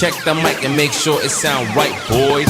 check the mic and make sure it sound right, boys.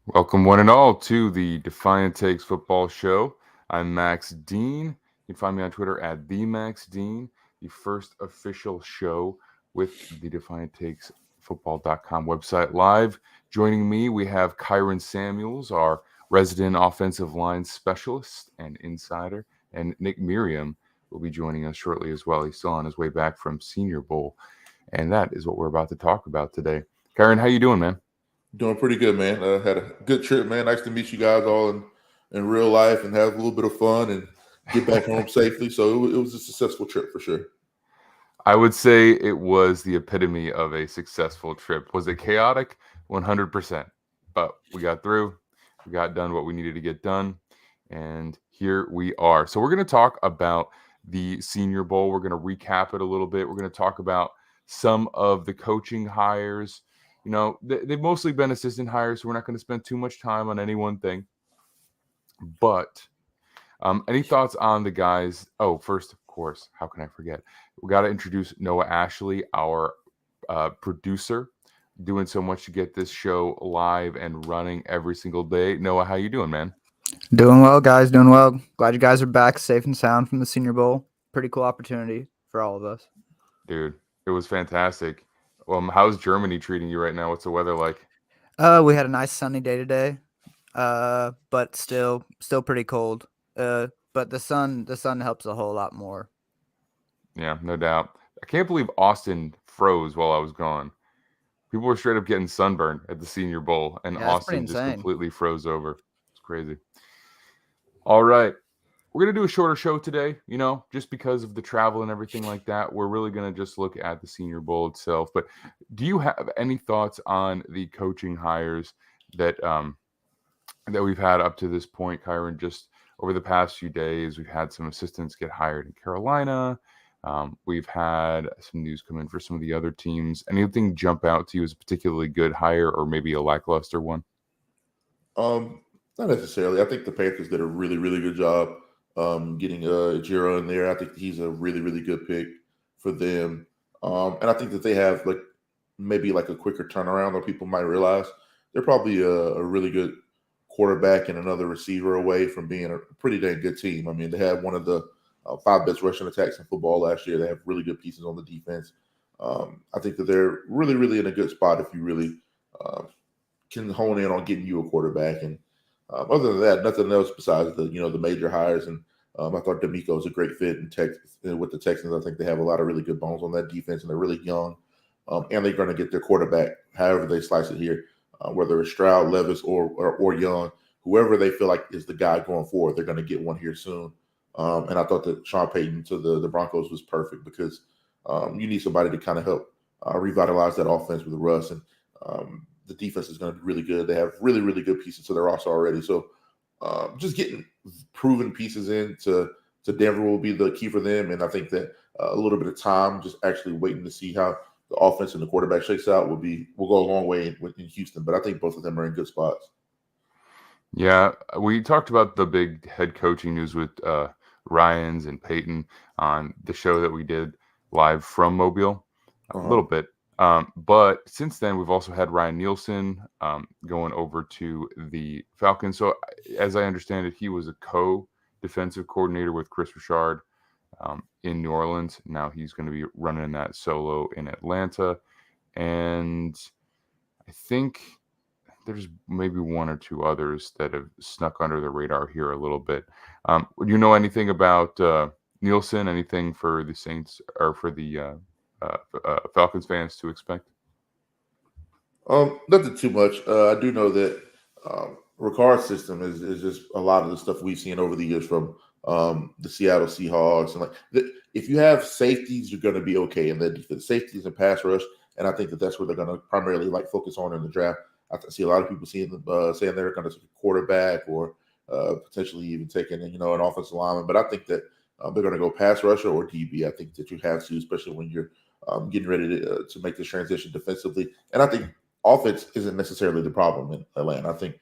Welcome one and all to the Defiant Takes Football Show. I'm Max Dean. You can find me on Twitter at @TheMaxDean, the first official show with the DefiantTakesFootball.com website live. Joining me, we have Kyron Samuels, our resident offensive line specialist and insider, and Nick Merriam will be joining us shortly as well. He's still on his way back from Senior Bowl, and that is what we're about to talk about today. Kyron, how you doing, man? Doing pretty good, man. Had a good trip, man. Nice to meet you guys all in real life and have a little bit of fun and get back home safely. So it was a successful trip for sure. I would say it was the epitome of a successful trip. Was it chaotic? 100%. But we got through. We got done what we needed to get done. And here we are. So we're going to talk about the Senior Bowl. We're going to recap it a little bit. We're going to talk about some of the coaching hires. You know, they've mostly been assistant hires, so we're not going to spend too much time on any one thing. But any thoughts on the guys? Oh, first, of course, how can I forget? We got to introduce Noah Ashley, our producer, doing so much to get this show live and running every single day. Noah, how you doing, man? Doing well, guys. Doing well. Glad you guys are back safe and sound from the Senior Bowl. Pretty cool opportunity for all of us. Dude, it was fantastic. How's Germany treating you right now? What's the weather like? We had a nice sunny day today, but still pretty cold. But the sun helps a whole lot more. Yeah, no doubt. I can't believe Austin froze while I was gone. People were straight up getting sunburned at the Senior Bowl, and Austin just completely froze over. It's crazy. All right. We're going to do a shorter show today, you know, just because of the travel and everything like that. We're really going to just look at the Senior Bowl itself. But do you have any thoughts on the coaching hires that we've had up to this point, Kyron? Just over the past few days, we've had some assistants get hired in Carolina. We've had some news come in for some of the other teams. Anything jump out to you as a particularly good hire or maybe a lackluster one? Not necessarily. I think the Panthers did a really, really good job getting Jiro in there. I think he's a really, really good pick for them. And I think that they have maybe a quicker turnaround than people might realize. They're probably a really good quarterback and another receiver away from being a pretty dang good team. I mean, they had one of the 5 best rushing attacks in football last year. They have really good pieces on the defense. I think that they're really, really in a good spot if you really can hone in on getting you a quarterback. And other than that, nothing else besides the major hires. And I thought D'Amico was a great fit with the Texans. I think they have a lot of really good bones on that defense, and they're really young. And they're going to get their quarterback, however they slice it here, whether it's Stroud, Levis, or Young, whoever they feel like is the guy going forward. They're going to get one here soon. And I thought that Sean Payton to the Broncos was perfect because you need somebody to kind of help revitalize that offense with Russ. And the defense is going to be really good. They have really, really good pieces to their roster already. So just getting proven pieces into Denver will be the key for them. And I think that a little bit of time, just actually waiting to see how the offense and the quarterback shakes out will go a long way in Houston. But I think both of them are in good spots. Yeah, we talked about the big head coaching news with Ryans and Peyton on the show that we did live from Mobile a little bit. But since then, we've also had Ryan Nielsen going over to the Falcons. So as I understand it, he was a co-defensive coordinator with Chris Richard in New Orleans. Now he's going to be running that solo in Atlanta. And I think there's maybe one or two others that have snuck under the radar here a little bit. Do you know anything about Nielsen? Anything for the Saints or for the Falcons fans to expect? Nothing too much. I do know that Ricard's system is just a lot of the stuff we've seen over the years from the Seattle Seahawks. And if you have safeties, you're going to be okay in the defense. Safeties and pass rush, and I think that's what they're going to primarily focus on in the draft. I see a lot of people saying they're going to take a quarterback or potentially even taking an offensive lineman. But I think that they're going to go pass rusher or DB. I think that you have to, especially when you're getting ready to make this transition defensively. And I think offense isn't necessarily the problem in Atlanta. I think,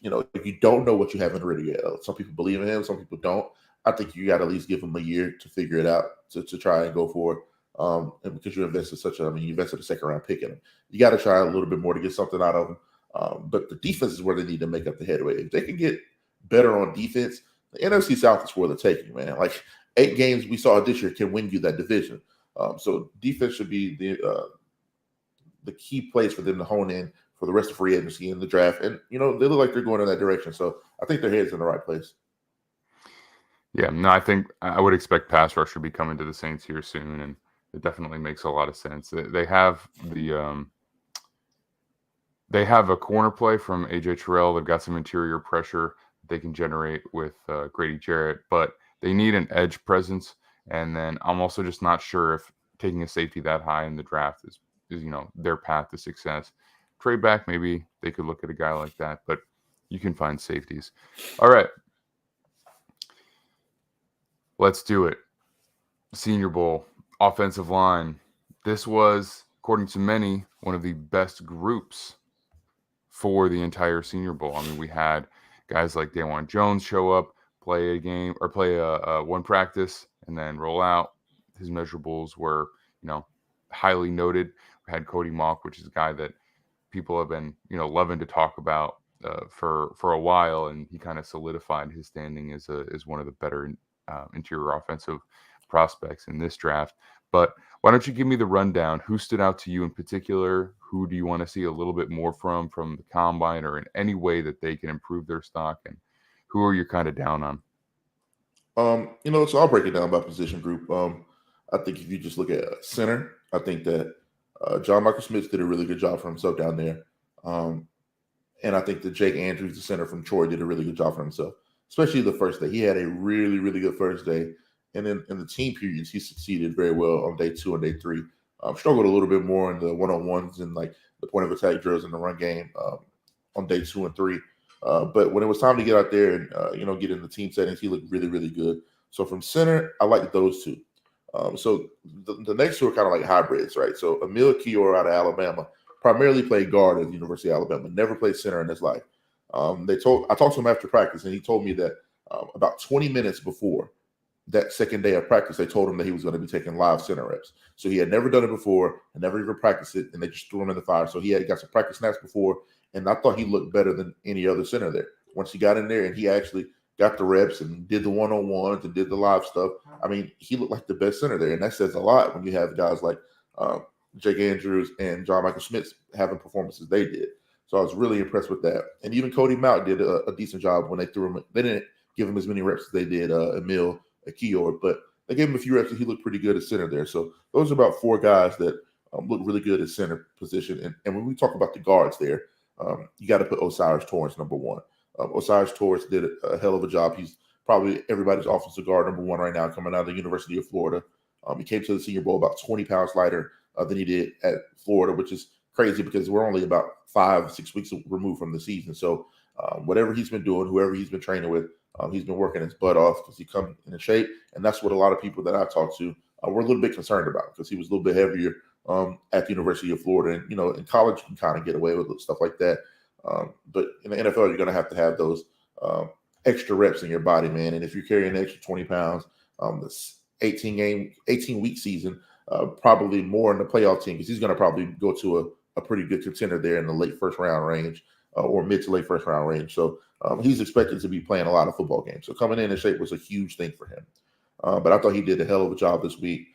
if you don't know what you have in Ridder yet, some people believe in him, some people don't. I think you got to at least give him a year to figure it out, to try and go for it. And because you invested you invested a second round pick in him, you got to try a little bit more to get something out of him. But the defense is where they need to make up the headway. If they can get better on defense, the NFC South is where they're taking, man. Like 8 games we saw this year can win you that division. So defense should be the key place for them to hone in for the rest of free agency in the draft. And, they look like they're going in that direction. So I think their head's in the right place. Yeah, no, I think I would expect pass rush to be coming to the Saints here soon, and it definitely makes a lot of sense. They have they have a corner play from AJ Terrell. They've got some interior pressure they can generate with Grady Jarrett, but they need an edge presence. And then I'm also just not sure if taking a safety that high in the draft is their path to success. Trade back, maybe they could look at a guy like that, but you can find safeties. All right. Let's do it. Senior Bowl, offensive line. This was, according to many, one of the best groups for the entire Senior Bowl. I mean, we had guys like Dawan Jones show up, play a game or play a one practice, and then roll out. His measurables were, highly noted. We had Cody Mauch, which is a guy that people have been, loving to talk about for a while, and he kind of solidified his standing as one of the better interior offensive prospects in this draft. But why don't you give me the rundown? Who stood out to you in particular? Who do you want to see a little bit more from the combine or in any way that they can improve their stock? And who are you kind of down on? So I'll break it down by position group. I think if you just look at center, I think that John Michael Smith did a really good job for himself down there. And I think that Jake Andrews, the center from Troy, did a really good job for himself, especially the first day. He had a really, really good first day. And then in the team periods, he succeeded very well on day 2 and day 3. Struggled a little bit more in the one-on-ones and like the point of attack drills in the run game on day 2 and 3. But when it was time to get out there and, get in the team settings, he looked really, really good. So from center, I like those two. So the next two are kind of like hybrids, right? So Emil Kior out of Alabama primarily played guard at the University of Alabama, never played center in his life. I talked to him after practice, and he told me that about 20 minutes before that second day of practice, they told him that he was going to be taking live center reps. So he had never done it before and never even practiced it, and they just threw him in the fire. So he had got some practice snaps before, and I thought he looked better than any other center there. Once he got in there and he actually got the reps and did the one-on-ones and did the live stuff, I mean, he looked like the best center there, and that says a lot when you have guys like Jake Andrews and John Michael Smith having performances they did. So I was really impressed with that. And even Cody Mauch did a decent job when they threw him. They didn't give him as many reps as they did Emil Kior, but they gave him a few reps and he looked pretty good at center there. So those are about 4 guys that look really good at center position. And when we talk about the guards there, you got to put Osiris Torrance number 1. Osiris Torrance did a hell of a job. He's probably everybody's offensive guard number 1 right now, coming out of the University of Florida. He came to the Senior Bowl about 20 pounds lighter than he did at Florida, which is crazy because we're only about 5-6 weeks removed from the season. So whatever he's been doing, whoever he's been training with, he's been working his butt off because he come in shape. And that's what a lot of people that I talked to were a little bit concerned about because he was a little bit heavier at the University of Florida. And, in college, you can kind of get away with stuff like that. But in the NFL, you're going to have those extra reps in your body, man. And if you're carrying an extra 20 pounds, this 18-week season, probably more in the playoff team because he's going to probably go to a pretty good contender there in the late first round range or mid to late first round range. So he's expected to be playing a lot of football games. So coming in shape was a huge thing for him. But I thought he did a hell of a job this week.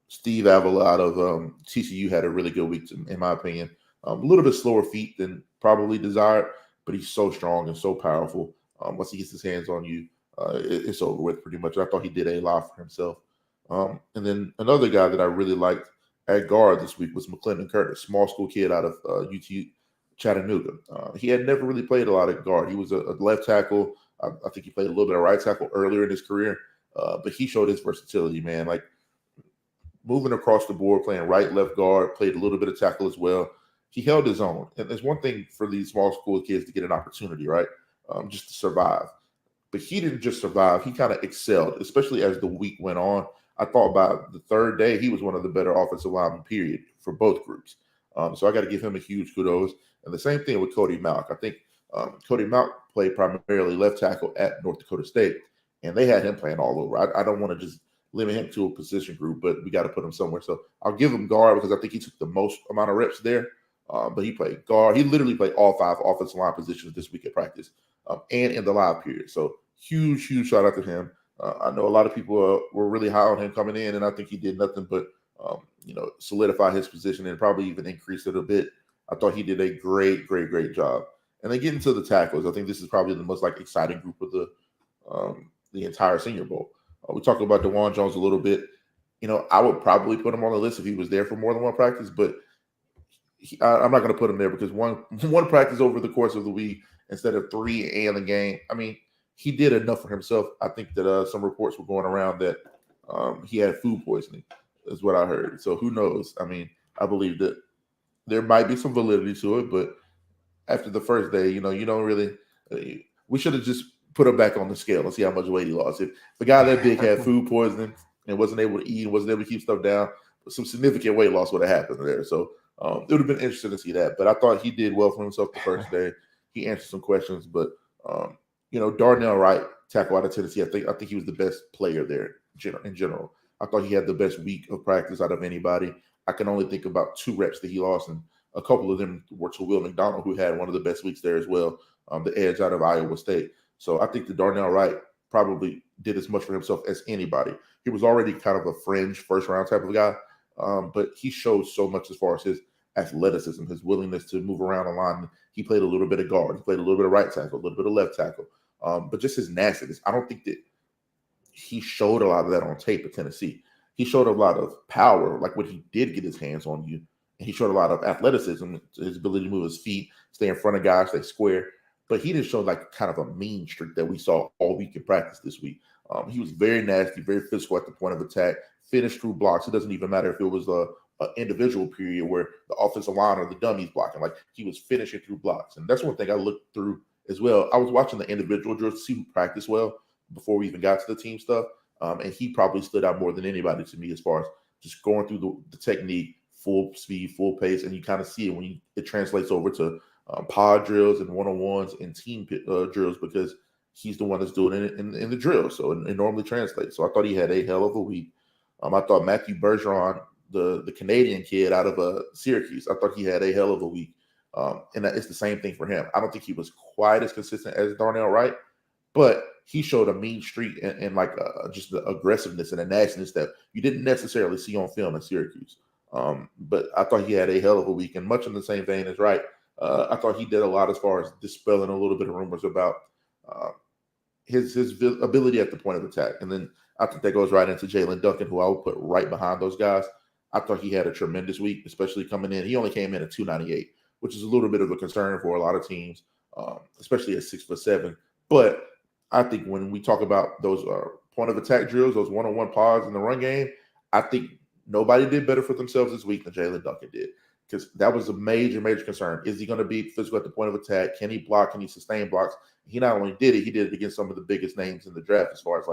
Steve Avila out of TCU had a really good week, in my opinion. A little bit slower feet than probably desired, but he's so strong and so powerful. Once he gets his hands on you, it's over with pretty much. I thought he did a lot for himself. And then another guy that I really liked at guard this week was McClendon Curtis, small school kid out of UT Chattanooga. He had never really played a lot of guard. He was a left tackle. I think he played a little bit of right tackle earlier in his career, but he showed his versatility, man. Like moving across the board, playing right, left guard, played a little bit of tackle as well. He held his own. And there's one thing for these small school kids to get an opportunity, right? Just to survive. But he didn't just survive. He kind of excelled, especially as the week went on. I thought by the third day, he was one of the better offensive linemen, period, for both groups. So I got to give him a huge kudos. And the same thing with Cody Mauch. I think Cody Mauch played primarily left tackle at North Dakota State, and they had him playing all over. I don't want to just limit him to a position group, but we got to put him somewhere. So I'll give him guard because I think he took the most amount of reps there. But he played guard. He literally played all 5 offensive line positions this week at practice and in the live period. So huge shout out to him. I know a lot of people were really high on him coming in, and I think he did nothing but solidify his position and probably even increase it a bit. I thought he did a great job. And then getting to the tackles, I think this is probably the most exciting group of the entire Senior Bowl. We talked about DeJuan Jones a little bit. I would probably put him on the list if he was there for more than one practice, but I'm not going to put him there because one practice over the course of the week instead of 3 and the game. I mean, he did enough for himself. I think that some reports were going around that he had food poisoning, is what I heard. So who knows? I mean, I believe that there might be some validity to it, but after the first day, you don't really. We should have just put him back on the scale and see how much weight he lost. If the guy that big had food poisoning and wasn't able to eat and wasn't able to keep stuff down, some significant weight loss would have happened there. So it would have been interesting to see that. But I thought he did well for himself the first day. He answered some questions, but Darnell Wright, tackle out of Tennessee, I think he was the best player there in general. I thought he had the best week of practice out of anybody. I can only think about 2 reps that he lost, and a couple of them were to Will McDonald, who had one of the best weeks there as well, the edge out of Iowa State. So I think that Darnell Wright probably did as much for himself as anybody. He was already kind of a fringe first-round type of guy, but he showed so much as far as his athleticism, his willingness to move around the line. He played a little bit of guard. He played a little bit of right tackle, a little bit of left tackle. But just his nastiness, I don't think that he showed a lot of that on tape at Tennessee. He showed a lot of power, like when he did get his hands on you. And he showed a lot of athleticism, his ability to move his feet, stay in front of guys, stay square. But he didn't show kind of a mean streak that we saw all week in practice this week. He was very nasty, very physical at the point of attack, finished through blocks. It doesn't even matter if it was an individual period where the offensive line or the dummies blocking. He was finishing through blocks. And that's one thing I looked through as well. I was watching the individual drills to see who practiced well before we even got to the team stuff. And he probably stood out more than anybody to me as far as just going through the technique, full speed, full pace, and you kind of see it when it translates over to pod drills and one-on-ones and team drills because he's the one that's doing it in the drill. So it normally translates. So I thought he had a hell of a week. I thought Matthew Bergeron, the Canadian kid out of Syracuse, I thought he had a hell of a week. And it's the same thing for him. I don't think he was quite as consistent as Darnell Wright, but he showed a mean streak and just the aggressiveness and the nastiness that you didn't necessarily see on film at Syracuse. But I thought he had a hell of a week, and much in the same vein as Wright. I thought he did a lot as far as dispelling a little bit of rumors about his ability at the point of attack. And then I think that goes right into Jalen Duncan, who I would put right behind those guys. I thought he had a tremendous week, especially coming in. He only came in at 298, which is a little bit of a concern for a lot of teams, especially at 6'7". But I think when we talk about those point of attack drills, those one-on-one pods in the run game, I think nobody did better for themselves this week than Jalen Duncan did, because that was a major concern. Is he going to be physical at the point of attack? Can he block? Can he sustain blocks? He not only did it, he did it against some of the biggest names in the draft, as far as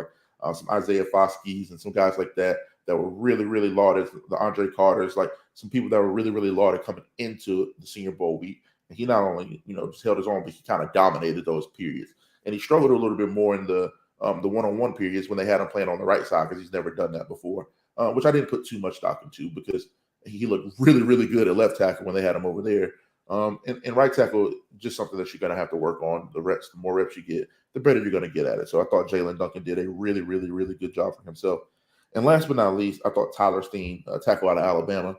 some Isaiah Foskey's and some guys like that were really lauded. The Andre Carters, some people that were really lauded coming into the Senior Bowl week. And he not only just held his own, but he kind of dominated those periods. And he struggled a little bit more in the one-on-one periods when they had him playing on the right side, because he's never done that before, which I didn't put too much stock into because he looked really good at left tackle when they had him over there. And right tackle, just something that you're going to have to work on. The more reps you get, the better you're going to get at it. So I thought Jalen Duncan did a really good job for himself. And last but not least, I thought Tyler Steen, tackle out of Alabama,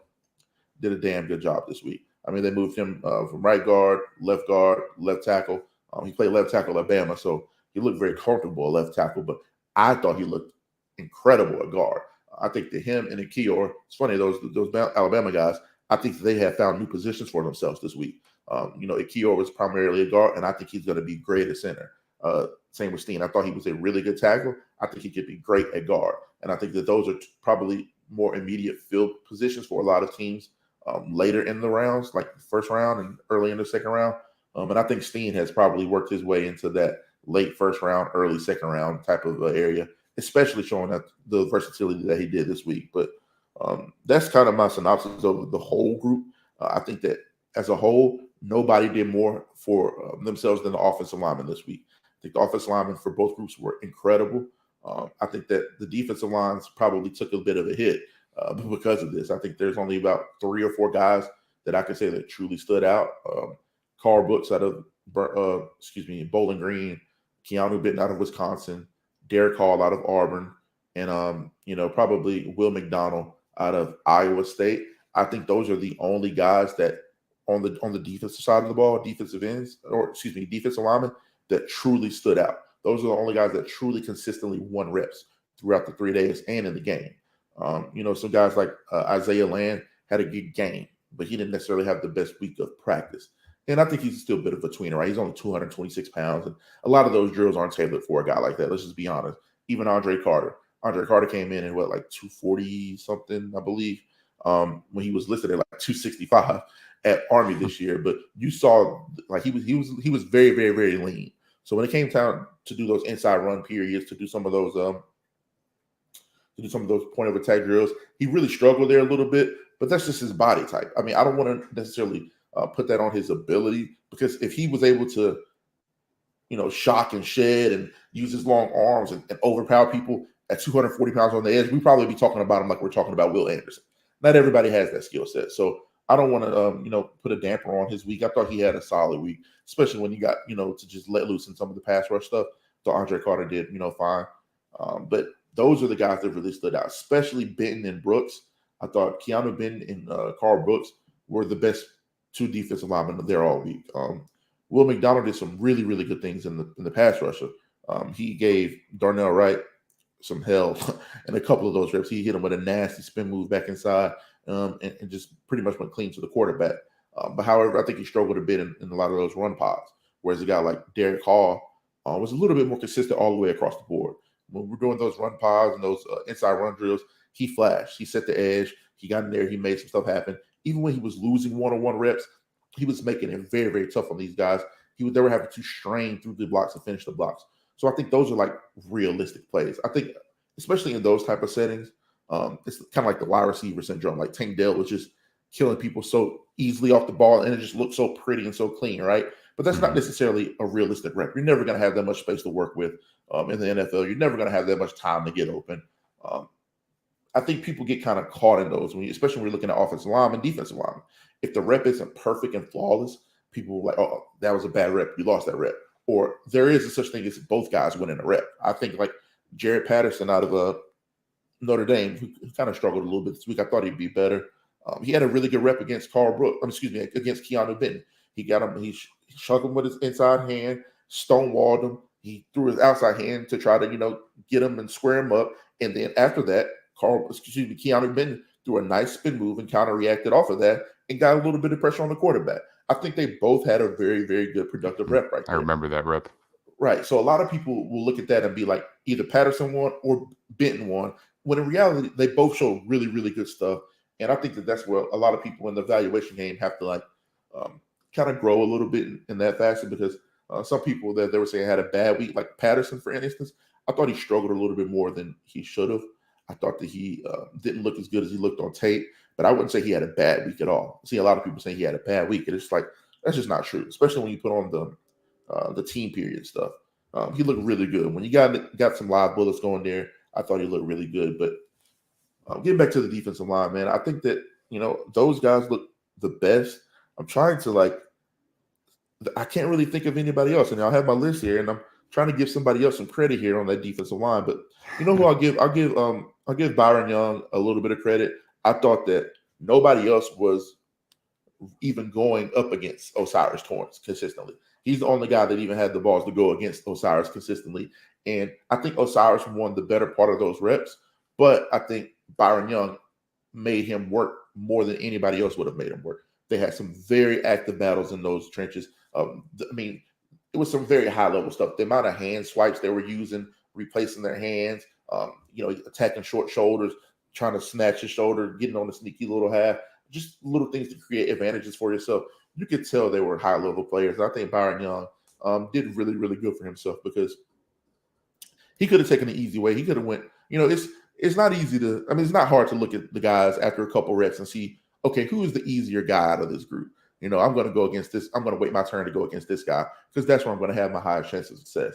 did a damn good job this week. I mean, they moved him from right guard, left tackle. He played left tackle at Alabama, so he looked very comfortable at left tackle, but I thought he looked incredible at guard. I think that him and Akeor, it's funny, those Alabama guys, I think they have found new positions for themselves this week. Akeor was primarily a guard, and I think he's going to be great at center. Same with Steen. I thought he was a really good tackle. I think he could be great at guard. And I think that those are probably more immediate field positions for a lot of teams later in the rounds, like the first round and early in the second round. And I think Steen has probably worked his way into that late first round, early second round type of area, especially showing that the versatility that he did this week. But that's kind of my synopsis of the whole group. I think that as a whole, nobody did more for themselves than the offensive linemen this week. I think the offensive linemen for both groups were incredible. I think that the defensive lines probably took a bit of a hit because of this. I think there's only about 3 or 4 guys that I could say that truly stood out. Carl Brooks out of Bowling Green, Keanu Benton out of Wisconsin, Derek Hall out of Auburn, and probably Will McDonald out of Iowa State. I think those are the only guys that on the defensive side of the ball, defensive linemen that truly stood out. Those are the only guys that truly consistently won reps throughout the 3 days and in the game. Some guys like Isaiah Land had a good game, but he didn't necessarily have the best week of practice. And I think he's still a bit of a tweener, right? He's only 226 pounds, and a lot of those drills aren't tailored for a guy like that. Let's just be honest. Even Andre Carter came in at 240 something, I believe, when he was listed at 265 at Army this year. But you saw he was very, very, very lean. So when it came time to do those inside run periods, to do some of those point of attack drills, he really struggled there a little bit. But that's just his body type. I mean, I don't want to necessarily put that on his ability, because if he was able to, shock and shed and use his long arms and overpower people at 240 pounds on the edge, we'd probably be talking about him like we're talking about Will Anderson. Not everybody has that skill set. So I don't want to, put a damper on his week. I thought he had a solid week, especially when you got, to just let loose in some of the pass rush stuff. So Andre Carter did, fine. But those are the guys that really stood out, especially Benton and Brooks. I thought Keanu Benton and Carl Brooks were the best 2 defensive linemen there all week. Will McDonald did some really, really good things in the pass rusher. He gave Darnell Wright some hell in a couple of those reps. He hit him with a nasty spin move back inside and just pretty much went clean to the quarterback. But however, I think he struggled a bit in a lot of those run pods, whereas a guy like Derek Hall was a little bit more consistent all the way across the board. When we're doing those run pods and those inside run drills, he flashed. He set the edge. He got in there. He made some stuff happen. Even when he was losing one-on-one reps, he was making it very, very tough on these guys. They were having to strain through the blocks and finish the blocks. So I think those are realistic plays. I think, especially in those type of settings, it's kind of like the wide receiver syndrome. Like Tank Dell was just killing people so easily off the ball, and it just looked so pretty and so clean, right? But that's not necessarily a realistic rep. You're never going to have that much space to work with in the NFL. You're never going to have that much time to get open. I think people get kind of caught in those, especially when we're looking at offensive linemen, defensive linemen. If the rep isn't perfect and flawless, people are like, oh, that was a bad rep. You lost that rep. Or there is a such thing as both guys winning a rep. I think Jared Patterson out of Notre Dame, who kind of struggled a little bit this week. I thought he'd be better. He had a really good rep against against Keanu Benton. He got him. He shoved him with his inside hand, stonewalled him. He threw his outside hand to try to, get him and square him up. And then after that, Keanu Benton threw a nice spin move and counter-reacted off of that and got a little bit of pressure on the quarterback. I think they both had a very, very good productive rep right there. I remember that rep. Right. So a lot of people will look at that and be like, either Patterson won or Benton won, when in reality, they both show really, really good stuff. And I think that's where a lot of people in the evaluation game have to kind of grow a little bit in that fashion, because some people that they were saying had a bad week, like Patterson, for instance, I thought he struggled a little bit more than he should have. I thought that he didn't look as good as he looked on tape, but I wouldn't say he had a bad week at all. I see a lot of people saying he had a bad week, and it's that's just not true, especially when you put on the team period stuff. He looked really good. When you got some live bullets going there, I thought he looked really good. But getting back to the defensive line, man, I think that, those guys look the best. I'm trying to I can't really think of anybody else. And I'll have my list here, and I'm trying to give somebody else some credit here on that defensive line. But you know who I'll give Byron Young a little bit of credit. I thought that nobody else was even going up against Osiris Torrance consistently. He's the only guy that even had the balls to go against Osiris consistently. And I think Osiris won the better part of those reps, but I think Byron Young made him work more than anybody else would have made him work. They had some very active battles in those trenches. It was some very high-level stuff. The amount of hand swipes they were using, replacing their hands, attacking short shoulders, trying to snatch his shoulder, getting on the sneaky little half, just little things to create advantages for yourself. You could tell they were high-level players. I think Byron Young did really, really good for himself, because he could have taken the easy way. He could have went, it's not easy to, it's not hard to look at the guys after a couple reps and see, okay, who is the easier guy out of this group? I'm going to go against this. I'm going to wait my turn to go against this guy because that's where I'm going to have my highest chance of success.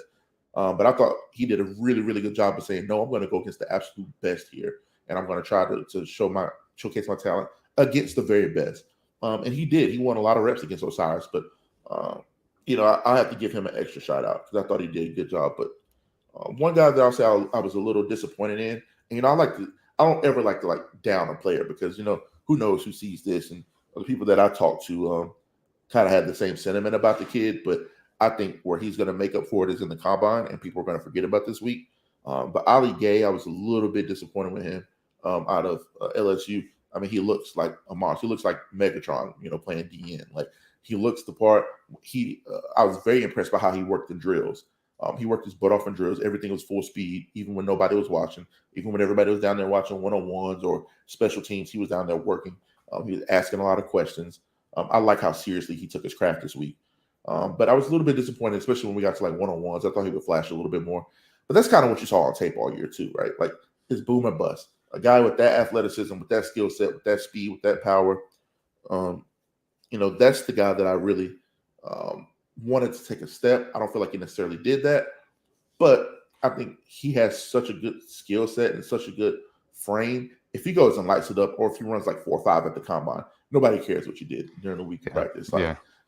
But I thought he did a really, really good job of saying, no, I'm going to go against the absolute best here. And I'm going to try to showcase my talent against the very best. And he did. He won a lot of reps against Osiris. But, I have to give him an extra shout out because I thought he did a good job. But one guy that I'll say I was a little disappointed in, and, I don't ever like to down a player because, who knows who sees this. And the people that I talked to kind of had the same sentiment about the kid. But I think where he's going to make up for it is in the combine, and people are going to forget about this week. But Ali Gay, I was a little bit disappointed with him out of LSU. I mean, he looks like a monster. He looks like Megatron, playing DN. Like, he looks the part. I was very impressed by how he worked in drills. He worked his butt off in drills. Everything was full speed, even when nobody was watching. Even when everybody was down there watching one-on-ones or special teams, he was down there working. He was asking a lot of questions. I like how seriously he took his craft this week. But I was a little bit disappointed, especially when we got to one-on-ones. I thought he would flash a little bit more. But that's kind of what you saw on tape all year too, right? Like, it's boom and bust. A guy with that athleticism, with that skill set, with that speed, with that power, that's the guy that I really wanted to take a step. I don't feel like he necessarily did that, but I think he has such a good skill set and such a good frame. If he goes and lights it up, or if he runs 4.5 at the combine, nobody cares what you did during the week of practice.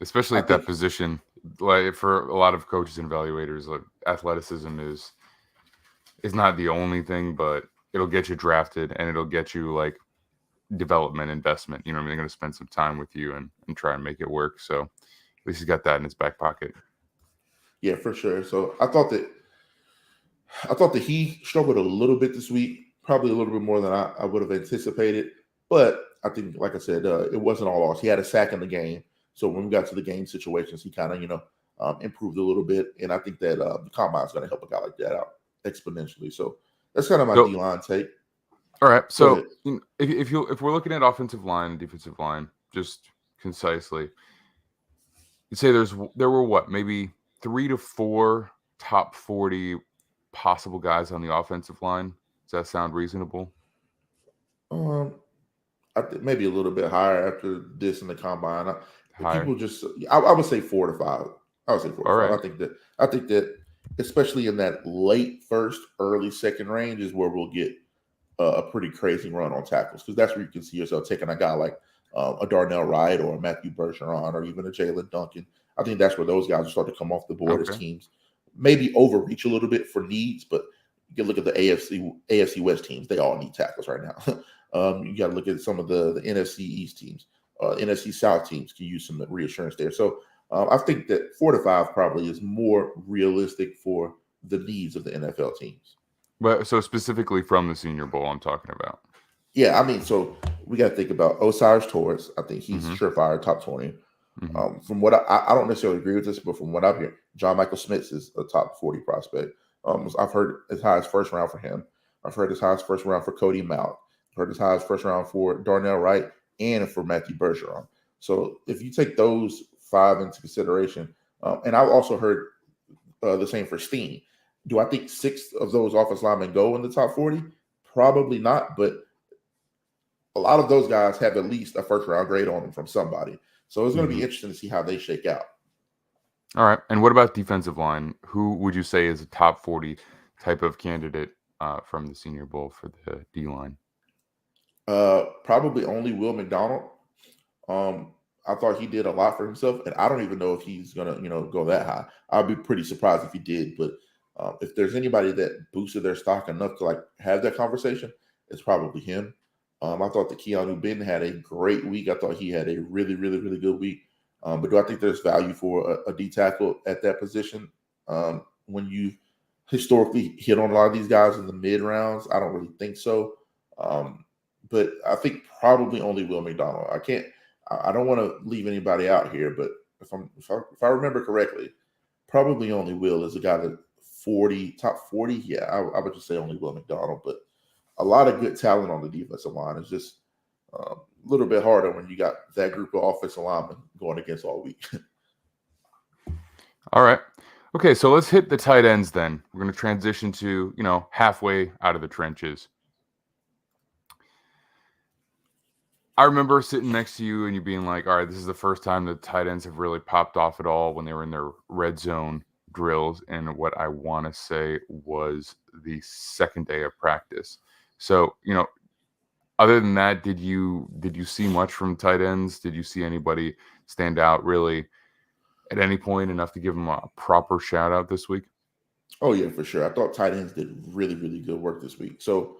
Especially at that position. Like, for a lot of coaches and evaluators, athleticism is not the only thing, but it'll get you drafted and it'll get you development investment. They're going to spend some time with you and try and make it work. So at least he's got that in his back pocket. Yeah, for sure. So I thought that he struggled a little bit this week, probably a little bit more than I would have anticipated. But I think, like I said, it wasn't all lost. He had a sack in the game. So when we got to the game situations, he kind of, improved a little bit. And I think that the combine is going to help a guy like that out exponentially. So that's kind of my D-line take. All right. So if we're looking at offensive line and defensive line, just concisely, you'd say there were what, maybe 3 to 4 top 40 possible guys on the offensive line. Does that sound reasonable? I think maybe a little bit higher after this in the combine. People just, I would say 4 to 5. I would say 4 to 5. Right. I think that especially in that late first, early second range is where we'll get a pretty crazy run on tackles, because that's where you can see yourself taking a guy like a Darnell Wright or a Matthew Bergeron or even a Jalen Duncan. I think that's where those guys will start to come off the board as teams maybe overreach a little bit for needs, but you can look at the AFC West teams. They all need tackles right now. You got to look at some of the NFC East teams. NFC South teams can use some reassurance there. So I think that 4 to 5 probably is more realistic for the needs of the NFL teams. But so specifically from the Senior Bowl, I'm talking about. Yeah, I mean, so we got to think about Osiris Torres. I think he's surefire top 20. From what I don't necessarily agree with this, but from what I've heard, John Michael Smith is a top 40 prospect. I've heard as high as first round for him. I've heard as high as first round for Cody Mount. I've heard as high as first round for Darnell Wright and for Matthew Bergeron. So if you take those 5 into consideration, and I've also heard the same for Steen. Do I think 6 of those offensive linemen go in the top 40? Probably not, but a lot of those guys have at least a first round grade on them from somebody. So it's going to be interesting to see how they shake out. All right. And what about defensive line? Who would you say is a top 40 type of candidate from the Senior Bowl for the D line? Probably only Will McDonald. I thought he did a lot for himself, and I don't even know if he's going to, go that high. I'd be pretty surprised if he did, but if there's anybody that boosted their stock enough to have that conversation, it's probably him. I thought that Keanu Benton had a great week. I thought he had a really, really, really good week. But do I think there's value for a D tackle at that position? When you historically hit on a lot of these guys in the mid rounds, I don't really think so. But I think probably only Will McDonald. I don't want to leave anybody out here, but if I remember correctly, probably only Will is a guy that top 40. Yeah, I would just say only Will McDonald, but a lot of good talent on the defensive line. It's just a little bit harder when you got that group of offensive linemen going against all week. All right. Okay, so let's hit the tight ends then. We're going to transition to, halfway out of the trenches. I remember sitting next to you and you being like, all right, this is the first time the tight ends have really popped off at all when they were in their red zone drills. And what I want to say was the second day of practice. So, other than that, did you see much from tight ends? Did you see anybody stand out really at any point enough to give them a proper shout out this week? Oh yeah, for sure. I thought tight ends did really, really good work this week. So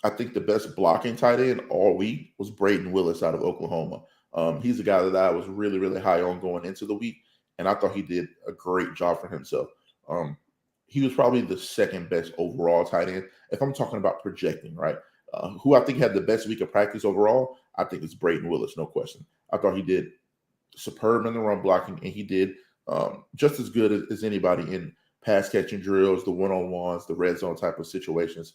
I think the best blocking tight end all week was Braden Willis out of Oklahoma. He's a guy that I was really, really high on going into the week, and I thought he did a great job for himself. He was probably the second best overall tight end. If I'm talking about projecting, right? Who I think had the best week of practice overall, I think it's Braden Willis, no question. I thought he did superb in the run blocking, and he did just as good as anybody in pass catching drills, the one-on-ones, the red zone type of situations.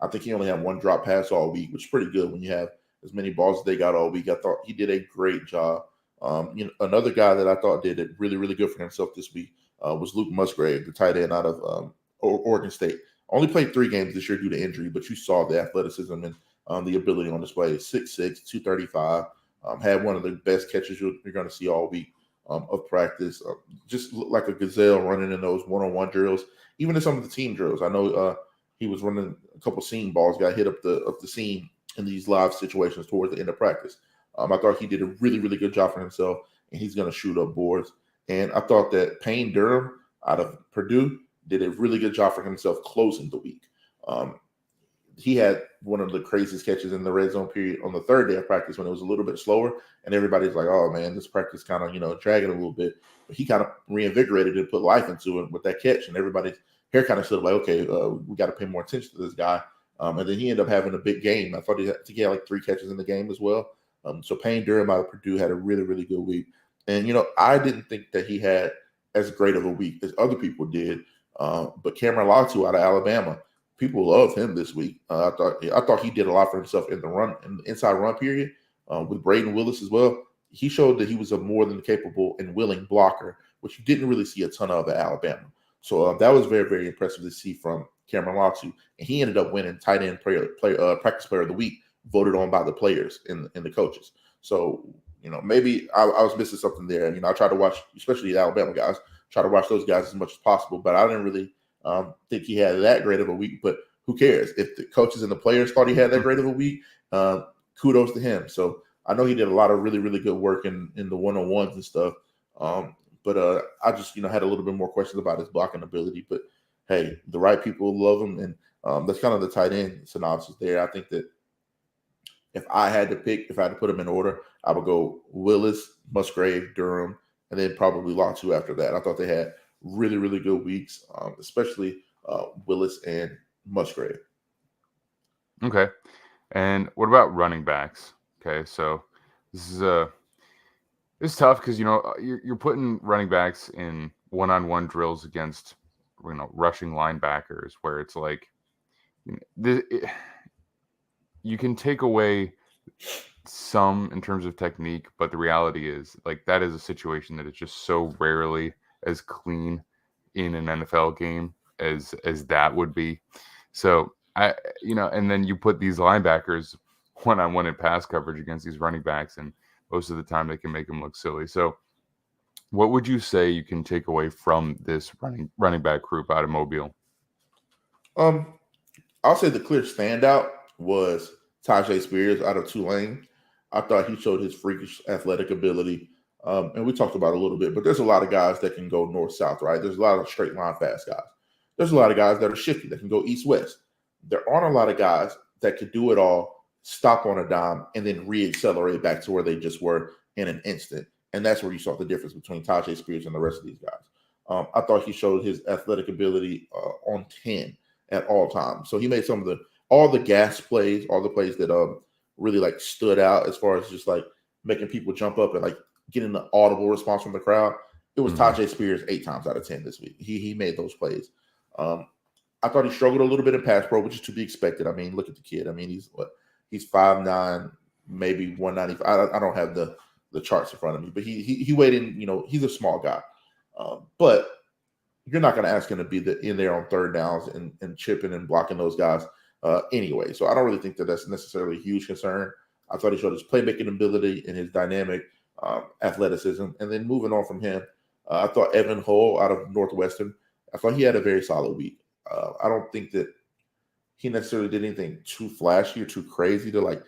I think he only had one drop pass all week, which is pretty good when you have as many balls as they got all week. I thought he did a great job. Another guy that I thought did it really, really good for himself this week was Luke Musgrave, the tight end out of Oregon State. Only played 3 games this year due to injury, but you saw the athleticism and the ability on display. 6'6", 235. Had one of the best catches you're going to see all week of practice. Just looked like a gazelle running in those one-on-one drills, even in some of the team drills. I know he was running a couple seam balls, got hit up the seam in these live situations towards the end of practice. I thought he did a really, really good job for himself, and he's going to shoot up boards. And I thought that Payne Durham out of Purdue did a really good job for himself closing the week. He had one of the craziest catches in the red zone period on the third day of practice when it was a little bit slower, and everybody's like, oh man, this practice kind of, dragging a little bit. But he kind of reinvigorated and put life into it with that catch, and everybody's hair kind of stood up like, okay, we got to pay more attention to this guy. And then he ended up having a big game. I think he had like 3 catches in the game as well. So Payne Durham out of Purdue had a really, really good week. And, I didn't think that he had as great of a week as other people did. But Cameron Latu out of Alabama, people love him this week. I thought he did a lot for himself in the inside run period with Braden Willis as well. He showed that he was a more than capable and willing blocker, which you didn't really see a ton of at Alabama. So that was very, very impressive to see from Cameron Latu. And he ended up winning tight end practice player of the week, voted on by the players and the coaches. So, maybe I was missing something there. I tried to watch, especially the Alabama guys, try to watch those guys as much as possible, but I didn't really think he had that great of a week. But who cares? If the coaches and the players thought he had that great of a week, kudos to him. So I know he did a lot of really, really good work in the one-on-ones and stuff. But I just, had a little bit more questions about his blocking ability. But hey, the right people love him, and that's kind of the tight end synopsis there. I think that if I had to put them in order, I would go Willis, Musgrave, Durham, and then probably Latu after that. I thought they had really, really good weeks, especially Willis and Musgrave. Okay. And what about running backs? Okay, so this is it's tough because you're putting running backs in one-on-one drills against rushing linebackers where it's like you can take away some in terms of technique, but the reality is like that is a situation that is just so rarely as clean in an NFL game as that would be. So and then you put these linebackers one-on-one in pass coverage against these running backs, and most of the time they can make them look silly. So what would you say you can take away from this running back group out of Mobile? I'll say the clear standout was Tajay Spears out of Tulane. I thought he showed his freakish athletic ability. And we talked about it a little bit, but there's a lot of guys that can go north-south, right? There's a lot of straight line fast guys. There's a lot of guys that are shifty, that can go east-west. There aren't a lot of guys that could do it all, stop on a dime, and then re-accelerate back to where they just were in an instant. And that's where you saw the difference between Tajay Spears and the rest of these guys. I thought he showed his athletic ability on 10 at all times. So he made all the gas plays, all the plays that really like stood out as far as just like making people jump up and like getting the audible response from the crowd. It was Tajay Spears 8 times out of 10 this week. He made those plays. I thought he struggled a little bit in pass pro, which is to be expected. I mean, look at the kid. I mean, he's 5'9", maybe 195. I don't have the charts in front of me, but he weighed in, he's a small guy. But you're not going to ask him to be in there on third downs and chipping and blocking those guys anyway. So I don't really think that that's necessarily a huge concern. I thought he showed his playmaking ability and his dynamic athleticism. And then moving on from him, I thought Evan Hull out of Northwestern, I thought he had a very solid week. I don't think that he necessarily did anything too flashy or too crazy to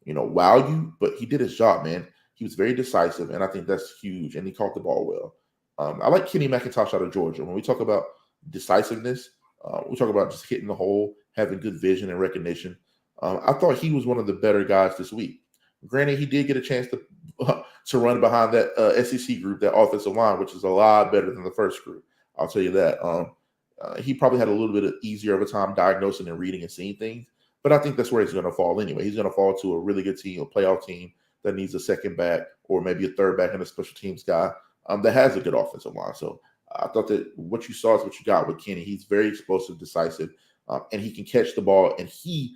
wow you, but he did his job, man. He was very decisive, and I think that's huge. And he caught the ball well. I like Kenny McIntosh out of Georgia. When we talk about decisiveness, we talk about just hitting the hole, having good vision and recognition. I thought he was one of the better guys this week. Granted, he did get a chance to run behind that SEC group, that offensive line, which is a lot better than the first group. I'll tell you that. He probably had a little bit easier of a time diagnosing and reading and seeing things, but I think that's where he's going to fall anyway. He's going to fall to a really good team, a playoff team that needs a second back or maybe a third back and a special teams guy that has a good offensive line. So I thought that what you saw is what you got with Kenny. He's very explosive, decisive, and he can catch the ball. And he,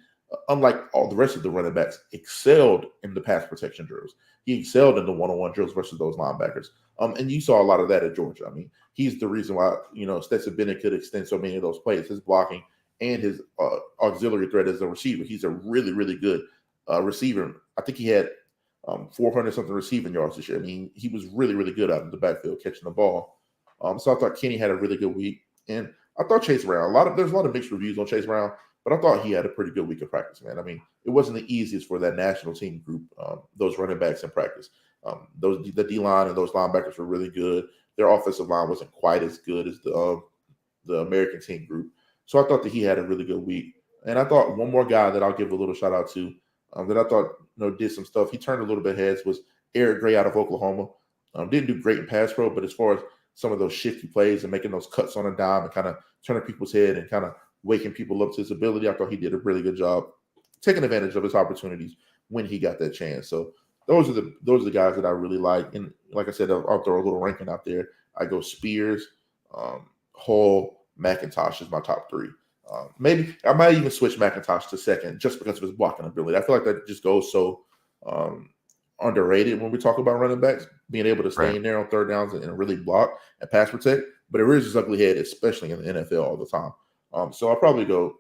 unlike all the rest of the running backs, excelled in the pass protection drills. He excelled in the one-on-one drills versus those linebackers. And you saw a lot of that at Georgia. I mean, he's the reason why, Stetson Bennett could extend so many of those plays, his blocking and his auxiliary threat as a receiver. He's a really, really good receiver. I think he had 400-something receiving yards this year. I mean, he was really, really good out in the backfield catching the ball. So I thought Kenny had a really good week. And I thought Chase Brown, there's a lot of mixed reviews on Chase Brown, but I thought he had a pretty good week of practice, man. I mean, it wasn't the easiest for that national team group, those running backs in practice. The D-line and those linebackers were really good. Their offensive line wasn't quite as good as the American team group. So I thought that he had a really good week. And I thought one more guy that I'll give a little shout out to that I thought did some stuff. He turned a little bit heads was Eric Gray out of Oklahoma. Didn't do great in pass pro, but as far as some of those shifty plays and making those cuts on a dime and kind of turning people's head and kind of waking people up to his ability, I thought he did a really good job taking advantage of his opportunities when he got that chance. So those are the guys that I really like. And like I said, I'll throw a little ranking out there. I go Spears, Hull, McIntosh is my top three. Maybe I might even switch McIntosh to second just because of his blocking ability. I feel like that just goes so underrated when we talk about running backs, being able to stay in there on third downs and really block and pass protect. But it rears its ugly head, especially in the NFL all the time. So I'll probably go,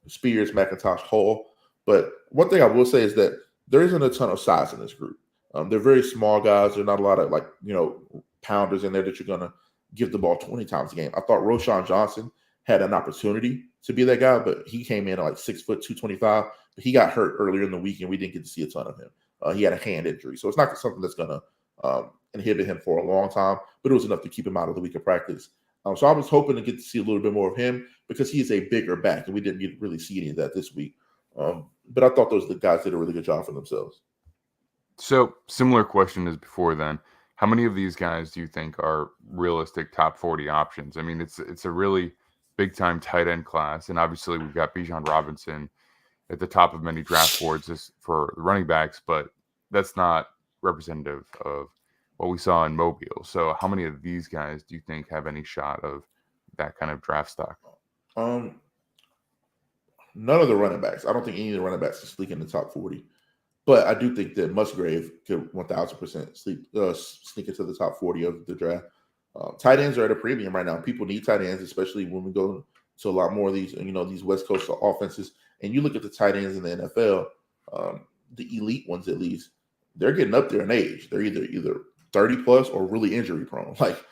Spears, McIntosh, Hull. But one thing I will say is that there isn't a ton of size in this group. They're very small guys. There's not a lot of pounders in there that you're going to give the ball 20 times a game. I thought Roshan Johnson had an opportunity to be that guy, but he came in at like 6 foot, 225. But he got hurt earlier in the week, and we didn't get to see a ton of him. He had a hand injury. So it's not something that's going to inhibit him for a long time, but it was enough to keep him out of the week of practice. So I was hoping to get to see a little bit more of him because he's a bigger back, and we didn't really see any of that this week. But I thought the guys did a really good job for themselves. So similar question as before then. How many of these guys do you think are realistic top 40 options? I mean, it's a really big-time tight end class, and obviously we've got Bijan Robinson at the top of many draft boards for the running backs, but that's not representative of what we saw in Mobile. So how many of these guys do you think have any shot of that kind of draft stock? None of the running backs. I don't think any of the running backs can sneak in the top 40. But I do think that Musgrave could 1,000% sneak into the top 40 of the draft. Tight ends are at a premium right now. People need tight ends, especially when we go to a lot more of these, these West Coast offenses. And you look at the tight ends in the NFL, the elite ones at least, they're getting up there in age. They're either 30 plus or really injury prone. Like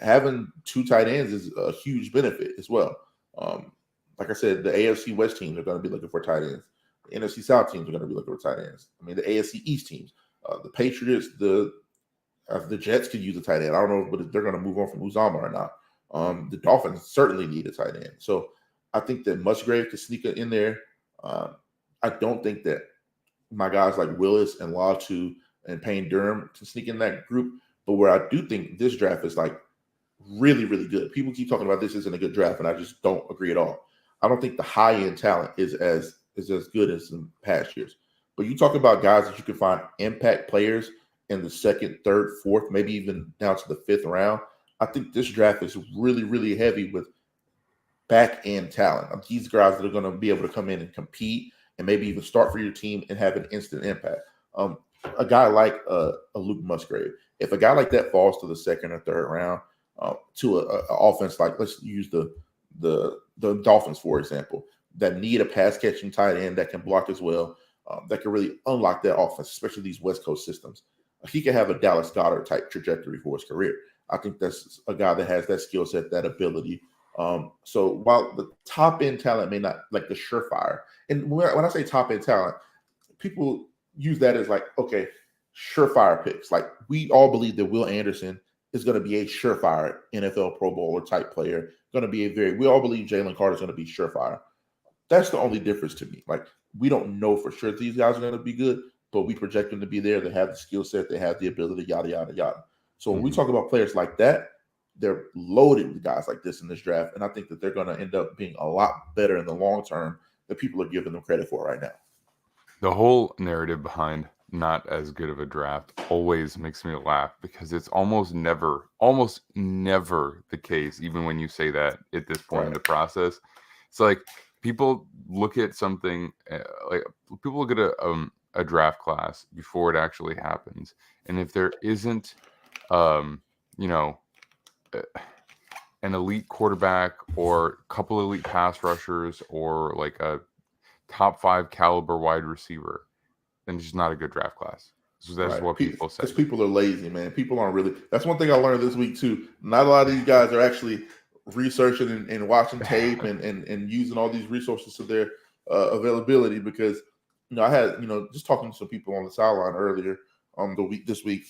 having two tight ends is a huge benefit as well. Like I said, the AFC West teams are going to be looking for tight ends. The NFC South teams are going to be looking for tight ends. I mean, the AFC East teams, the Patriots, the Jets could use a tight end. I don't know if they're going to move on from Uzama or not. The Dolphins certainly need a tight end. So I think that Musgrave could sneak in there. I don't think that my guys like Willis and Latu and Payne Durham can sneak in that group. But where I do think this draft is like really, really good. People keep talking about this isn't a good draft, and I just don't agree at all. I don't think the high-end talent is as good as in past years. But you talk about guys that you can find impact players in the second, third, fourth, maybe even down to the fifth round. I think this draft is really, really heavy with back-end talent. These guys that are going to be able to come in and compete and maybe even start for your team and have an instant impact. A guy like a Luke Musgrave, if a guy like that falls to the second or third round to an offense like, let's use the Dolphins, for example, that need a pass-catching tight end that can block as well. that can really unlock that offense, especially these West Coast systems. He can have a Dallas Goedert type trajectory for his career. I think that's a guy that has that skill set, that ability. So while the top end talent may not like the surefire, and when I say top end talent, people use that as like, okay, surefire picks. Like we all believe that Will Anderson is going to be a surefire NFL Pro Bowler type player. Going to be we all believe Jalen Carter is going to be surefire. That's the only difference to me. Like we don't know for sure these guys are going to be good, but we project them to be there. They have the skill set, they have the ability, yada, yada, yada. So when we talk about players like that, they're loaded with guys like this in this draft. And I think that they're going to end up being a lot better in the long term than people are giving them credit for right now. The whole narrative behind not as good of a draft always makes me laugh because it's almost never the case, even when you say that at this point in the process. It's like people look at something, like people look at a draft class before it actually happens. And if there isn't, an elite quarterback or a couple elite pass rushers or like a top 5 caliber wide receiver, then it's just not a good draft class. So that's what people say. Because people are lazy, man. People aren't really. That's one thing I learned this week too. Not a lot of these guys are actually researching and watching tape and using all these resources to their availability. Because I had just talking to some people on the sideline earlier this week.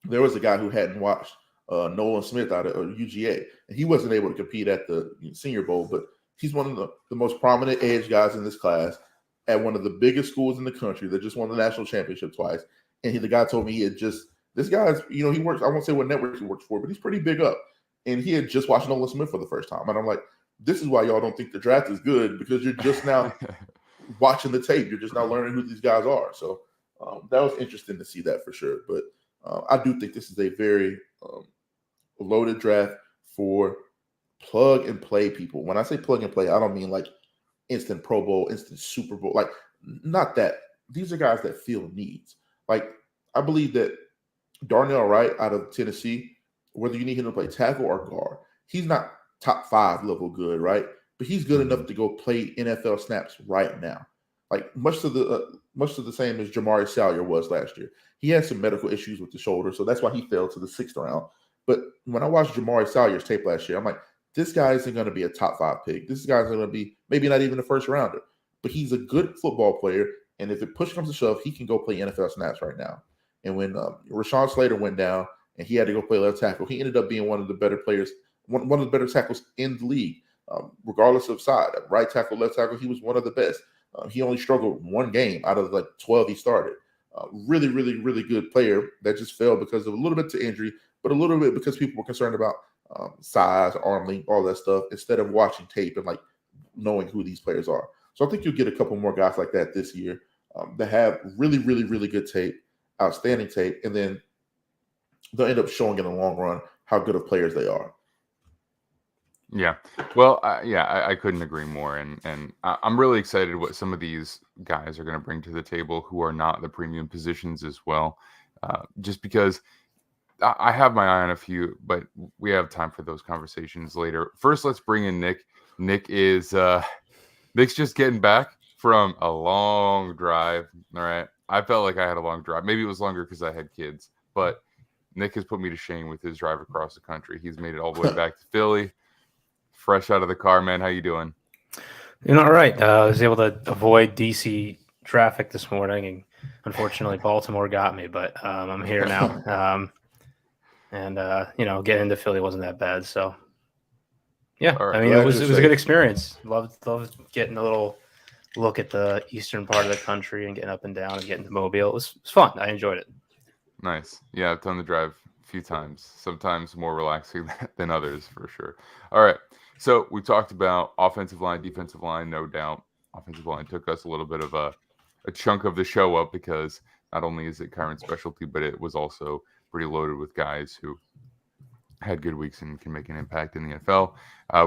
There was a guy who hadn't watched Nolan Smith out of UGA, and he wasn't able to compete at the Senior Bowl, but he's one of the most prominent edge guys in this class at one of the biggest schools in the country that just won the national championship twice. And the guy told me this guy's, he works, I won't say what network he works for, but he's pretty big up. And he had just watched Nolan Smith for the first time. And I'm like, this is why y'all don't think the draft is good, because you're just now watching the tape. You're just now learning who these guys are. So that was interesting to see that for sure. But I do think this is a very loaded draft for plug and play people. When I say plug and play, I don't mean like instant Pro Bowl, instant Super Bowl, like not that. These are guys that feel needs. Like I believe that Darnell Wright out of Tennessee, whether you need him to play tackle or guard, he's not top 5 level good, right? But he's good enough to go play NFL snaps right now. Like much of the same as Jamari Salyer was last year. He had some medical issues with the shoulder, so that's why he fell to the 6th round. But when I watched Jamari Salyer's tape last year, I'm like, this guy isn't going to be a top 5 pick. This guy's going to be maybe not even a first rounder. But he's a good football player, and if it push comes to shove, he can go play NFL snaps right now. And when Rashawn Slater went down and he had to go play left tackle, he ended up being one of the better players, one of the better tackles in the league, regardless of side. Right tackle, left tackle, he was one of the best. He only struggled one game out of like 12 he started. Really, really, really good player that just fell because of a little bit to injury, but a little bit because people were concerned about size, arm length, all that stuff, instead of watching tape and like knowing who these players are. So I think you'll get a couple more guys like that this year that have really, really, really good tape, outstanding tape, and then they'll end up showing in the long run how good of players they are. Yeah. Well, I couldn't agree more. And I'm really excited what some of these guys are going to bring to the table who are not the premium positions as well. Just because I have my eye on a few, but we have time for those conversations later. First, let's bring in Nick. Nick's just getting back from a long drive. All right. I felt like I had a long drive. Maybe it was longer because I had kids, but Nick has put me to shame with his drive across the country. He's made it all the way back to Philly. Fresh out of the car, man. How you doing? Doing all right. I was able to avoid DC traffic this morning, and unfortunately, Baltimore got me. But I'm here now, and getting into Philly wasn't that bad. So, yeah, All right. I mean, it was a good experience. Loved getting a little look at the eastern part of the country and getting up and down and getting to Mobile. It was fun. I enjoyed it. Nice. Yeah, I've done the drive a few times. Sometimes more relaxing than others, for sure. All right. So we talked about offensive line, defensive line, no doubt. Offensive line took us a little bit of a chunk of the show up because not only is it Kyron's specialty, but it was also pretty loaded with guys who had good weeks and can make an impact in the NFL.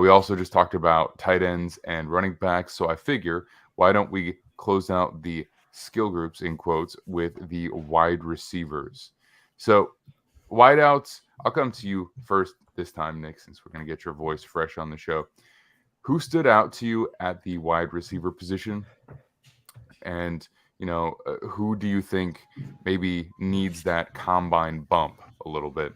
We also just talked about tight ends and running backs. So I figure, why don't we close out the skill groups, in quotes, with the wide receivers? So wideouts, I'll come to you first this time, Nick, since we're going to get your voice fresh on the show. Who stood out to you at the wide receiver position? And, who do you think maybe needs that combine bump a little bit?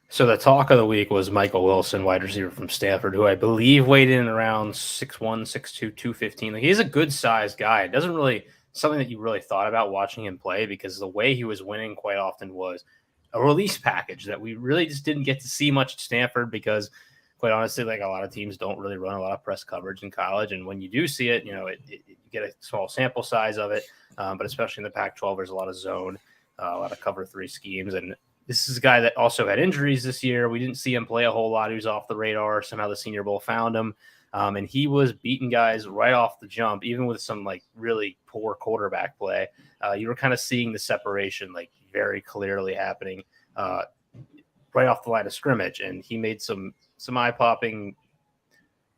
So the talk of the week was Michael Wilson, wide receiver from Stanford, who I believe weighed in around 6'1", 6'2", 215. Like, he's a good sized guy. It doesn't really something that you really thought about watching him play, because the way he was winning quite often was a release package that we really just didn't get to see much at Stanford, because quite honestly, like, a lot of teams don't really run a lot of press coverage in college. And when you do see it, you get a small sample size of it. But especially in the Pac-12, there's a lot of zone, a lot of cover 3 schemes. And this is a guy that also had injuries this year. We didn't see him play a whole lot. He was off the radar. Somehow the Senior Bowl found him. And he was beating guys right off the jump, even with some like really poor quarterback play. You were kind of seeing the separation like very clearly happening right off the line of scrimmage. And he made some eye-popping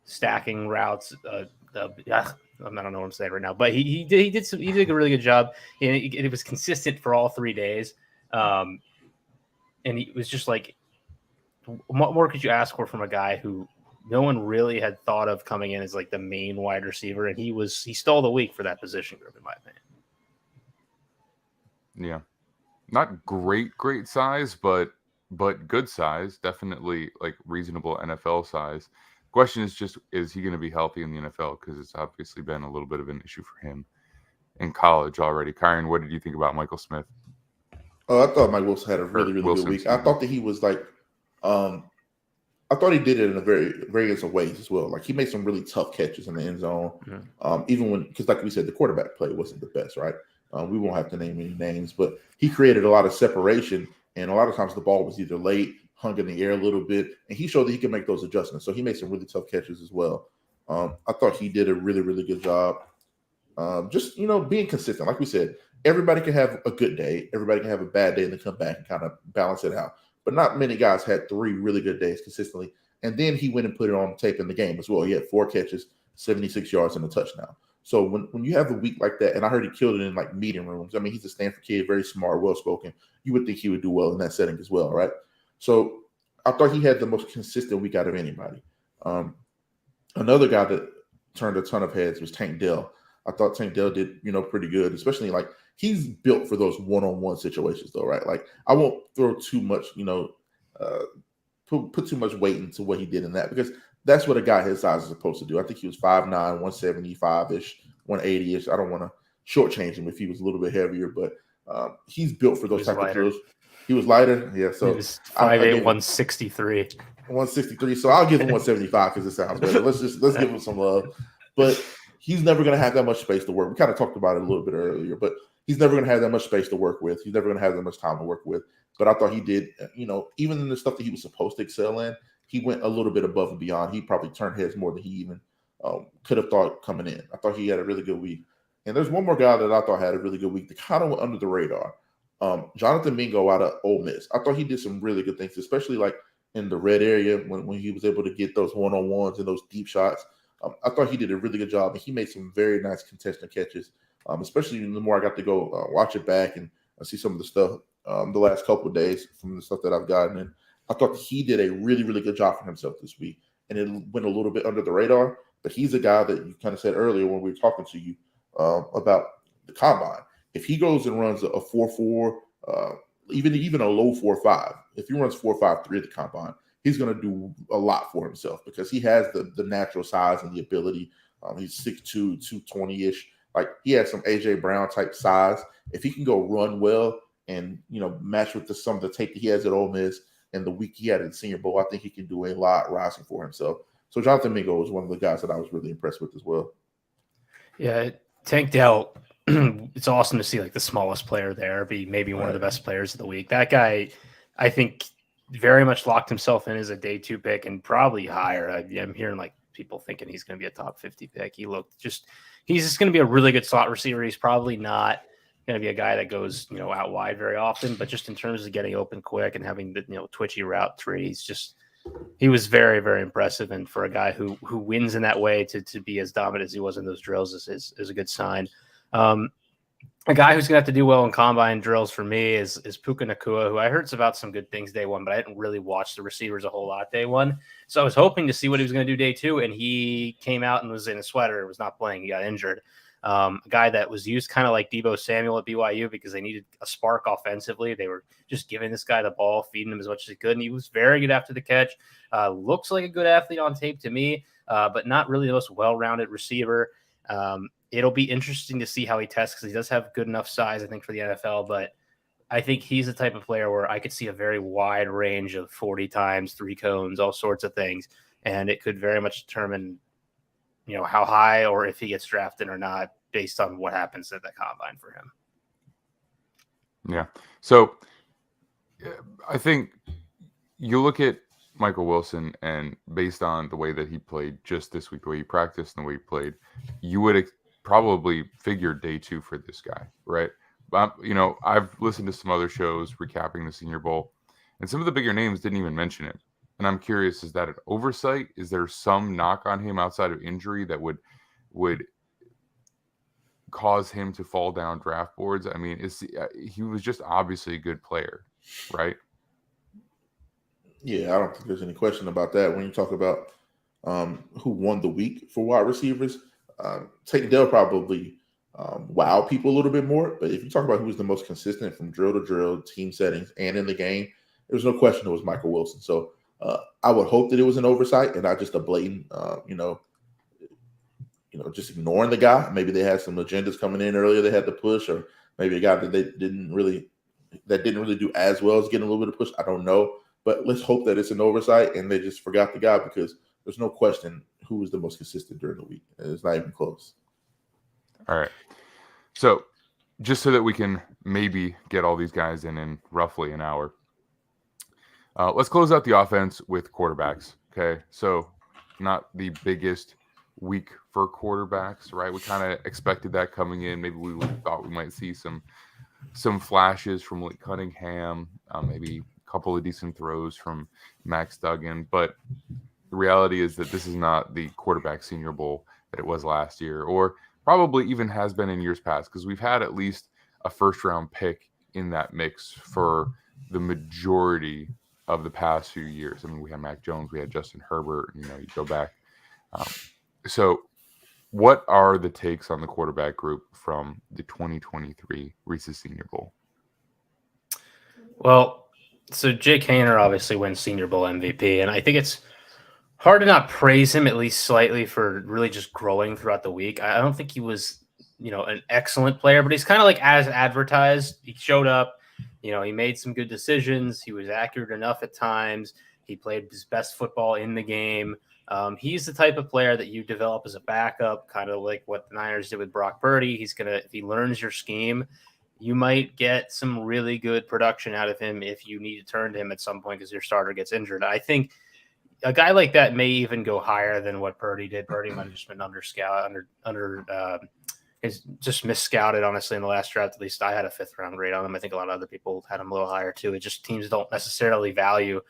stacking routes. I don't know what I'm saying right now, but he did a really good job. And it was consistent for all 3 days. And he was just like, what more could you ask for from a guy who no one really had thought of coming in as like the main wide receiver? And he stole the week for that position group, in my opinion. Yeah. Not great size, but good size. Definitely like reasonable NFL size. Question is just, is he going to be healthy in the NFL? Because it's obviously been a little bit of an issue for him in college already. Kyron, what did you think about Michael Smith? I thought Mike Wilson had a really, really good week. I thought that he was like, I thought he did it in a very various of ways as well. Like, he made some really tough catches in the end zone. Mm-hmm. Even because like we said, the quarterback play wasn't the best, right? We won't have to name any names, but he created a lot of separation. And a lot of times the ball was either late, hung in the air a little bit, and he showed that he could make those adjustments. So he made some really tough catches as well. I thought he did a really, really good job. Just, being consistent. Like we said, everybody can have a good day. Everybody can have a bad day and then come back and kind of balance it out. But not many guys had 3 really good days consistently. And then he went and put it on tape in the game as well. He had 4 catches, 76 yards, and a touchdown. So when you have a week like that, and I heard he killed it in like meeting rooms. I mean, he's a Stanford kid, very smart, well-spoken. You would think he would do well in that setting as well, right? So I thought he had the most consistent week out of anybody. Another guy that turned a ton of heads was Tank Dell. I thought Tank Dell did, pretty good, especially like he's built for those one-on-one situations though, right? Like, I won't throw too much, put too much weight into what he did in that, because that's what a guy his size is supposed to do. I think he was 5'9", 175-ish, 180-ish. I don't want to shortchange him if he was a little bit heavier, but he's built for those type of drills. He was lighter, yeah. So he was 5'8", 163. 163. So I'll give him 175 because it sounds better. Let's give him some love. But he's never going to have that much space to work. We kind of talked about it a little bit earlier, but he's never going to have that much space to work with. He's never going to have that much time to work with. But I thought he did, even in the stuff that he was supposed to excel in, he went a little bit above and beyond. He probably turned heads more than he even could have thought coming in. I thought he had a really good week. And there's one more guy that I thought had a really good week that kind of went under the radar. Jonathan Mingo out of Ole Miss. I thought he did some really good things, especially like in the red area when he was able to get those one-on-ones and those deep shots. I thought he did a really good job, and he made some very nice contested catches, especially the more I got to go watch it back and see some of the stuff the last couple of days from the stuff that I've gotten. And I thought he did a really, really good job for himself this week, and it went a little bit under the radar, but he's a guy that you kind of said earlier when we were talking to you about the combine. If he goes and runs a 4.4, even a low 4.5, if he runs 4.53 at the combine, he's going to do a lot for himself because he has the natural size and the ability. He's 6'2", 220-ish. Like, he has some A.J. Brown type size. If he can go run well and, match with some of the tape that he has at Ole Miss and the week he had at the Senior Bowl, I think he can do a lot rising for himself. So Jonathan Mingo was one of the guys that I was really impressed with as well. Yeah, Tank Dell, it's awesome to see like the smallest player there be maybe one of the best players of the week. That guy, I think, very much locked himself in as a day 2 pick and probably higher. I'm hearing like people thinking he's going to be a top 50 pick. He's just going to be a really good slot receiver. He's probably not going to be a guy that goes, out wide very often, but just in terms of getting open quick and having the, twitchy route tree, he was very, very impressive. And for a guy who wins in that way to be as dominant as he was in those drills is a good sign. A guy who's going to have to do well in combine drills for me is Puka Nacua, who I heard about some good things day 1, but I didn't really watch the receivers a whole lot day 1. So I was hoping to see what he was going to do day 2, and he came out and was in a sweater, was not playing. He got injured. A guy that was used kind of like Deebo Samuel at BYU because they needed a spark offensively. They were just giving this guy the ball, feeding him as much as he could, and he was very good after the catch. Looks like a good athlete on tape to me, but not really the most well-rounded receiver. It'll be interesting to see how he tests because he does have good enough size, I think, for the NFL, but I think he's the type of player where I could see a very wide range of 40 times, 3 cones, all sorts of things, and it could very much determine how high or if he gets drafted or not based on what happens at the combine for him. Yeah. So I think you look at Michael Wilson, and based on the way that he played just this week, the way he practiced and the way he played, you would probably figure day 2 for this guy, right? I've listened to some other shows recapping the Senior Bowl, and some of the bigger names didn't even mention it. And I'm curious, is that an oversight? Is there some knock on him outside of injury that would cause him to fall down draft boards? I mean, he was just obviously a good player, right? Yeah, I don't think there's any question about that. When you talk about who won the week for wide receivers, Tank Dell probably wow people a little bit more. But if you talk about who was the most consistent from drill to drill, team settings, and in the game, there's no question it was Michael Wilson. So I would hope that it was an oversight and not just a blatant, just ignoring the guy. Maybe they had some agendas coming in earlier they had to push, or maybe a guy that didn't really do as well as getting a little bit of push. I don't know, but let's hope that it's an oversight and they just forgot the guy, because there's no question who was the most consistent during the week. It's not even close. All right. So just so that we can maybe get all these guys in roughly an hour, let's close out the offense with quarterbacks. Okay. So not the biggest week for quarterbacks, right? We kind of expected that coming in. Maybe we thought we might see some flashes from Malik Cunningham, maybe a couple of decent throws from Max Duggan. But the reality is that this is not the quarterback Senior Bowl that it was last year, or probably even has been in years past, because we've had at least a first-round pick in that mix for the majority of the past few years. I mean, we had Mac Jones, we had Justin Herbert, you go back. So what are the takes on the quarterback group from the 2023 Reese's Senior Bowl? Well, so Jake Haener obviously wins Senior Bowl MVP, and I think it's hard to not praise him at least slightly for really just growing throughout the week. I don't think he was, an excellent player, but he's kind of like as advertised. He showed up, he made some good decisions. He was accurate enough at times. He played his best football in the game. He's the type of player that you develop as a backup, kind of like what the Niners did with Brock Purdy. If he learns your scheme, you might get some really good production out of him if you need to turn to him at some point because your starter gets injured. I think a guy like that may even go higher than what Purdy did. Purdy might have just been is just mis-scouted, honestly, in the last draft. At least I had a 5th round grade on him. I think a lot of other people had him a little higher too. It just teams don't necessarily value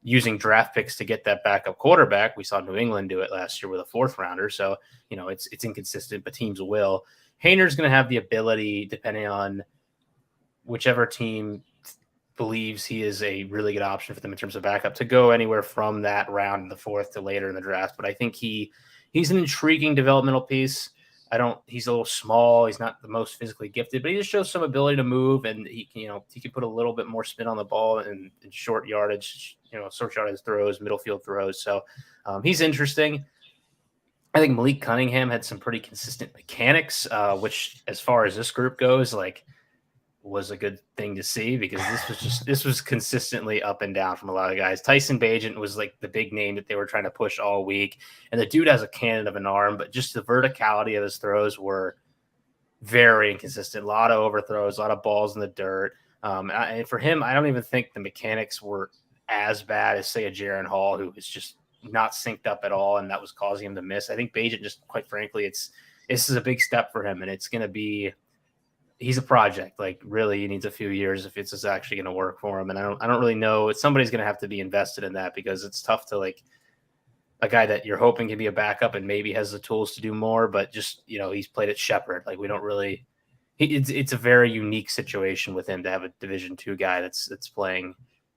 using draft picks to get that backup quarterback. We saw New England do it last year with a 4th rounder. So, it's inconsistent, but teams will. Haener's going to have the ability, depending on whichever team believes he is a really good option for them in terms of backup, to go anywhere from that round in the 4th to later in the draft. But I think he's an intriguing developmental piece. He's a little small. He's not the most physically gifted, but he just shows some ability to move, and he can put a little bit more spin on the ball in short yardage, short yardage throws, middle field throws. So he's interesting. I think Malik Cunningham had some pretty consistent mechanics, which as far as this group goes, was a good thing to see, because this was consistently up and down from a lot of guys. Tyson Bagent was like the big name that they were trying to push all week, and the dude has a cannon of an arm, but just the verticality of his throws were very inconsistent. A lot of overthrows, a lot of balls in the dirt. And for him, I don't even think the mechanics were as bad as, say, a Jaron Hall, who was just not synced up at all, and that was causing him to miss. I think Bagent, just quite frankly, this is a big step for him, and it's going to be. He's a project. Really, he needs a few years if it's actually going to work for him. And I don't really know. Somebody's going to have to be invested in that, because it's tough to a guy that you're hoping can be a backup and maybe has the tools to do more, but just, he's played at Shepherd. We don't really, it's a very unique situation with him to have a Division II guy that's playing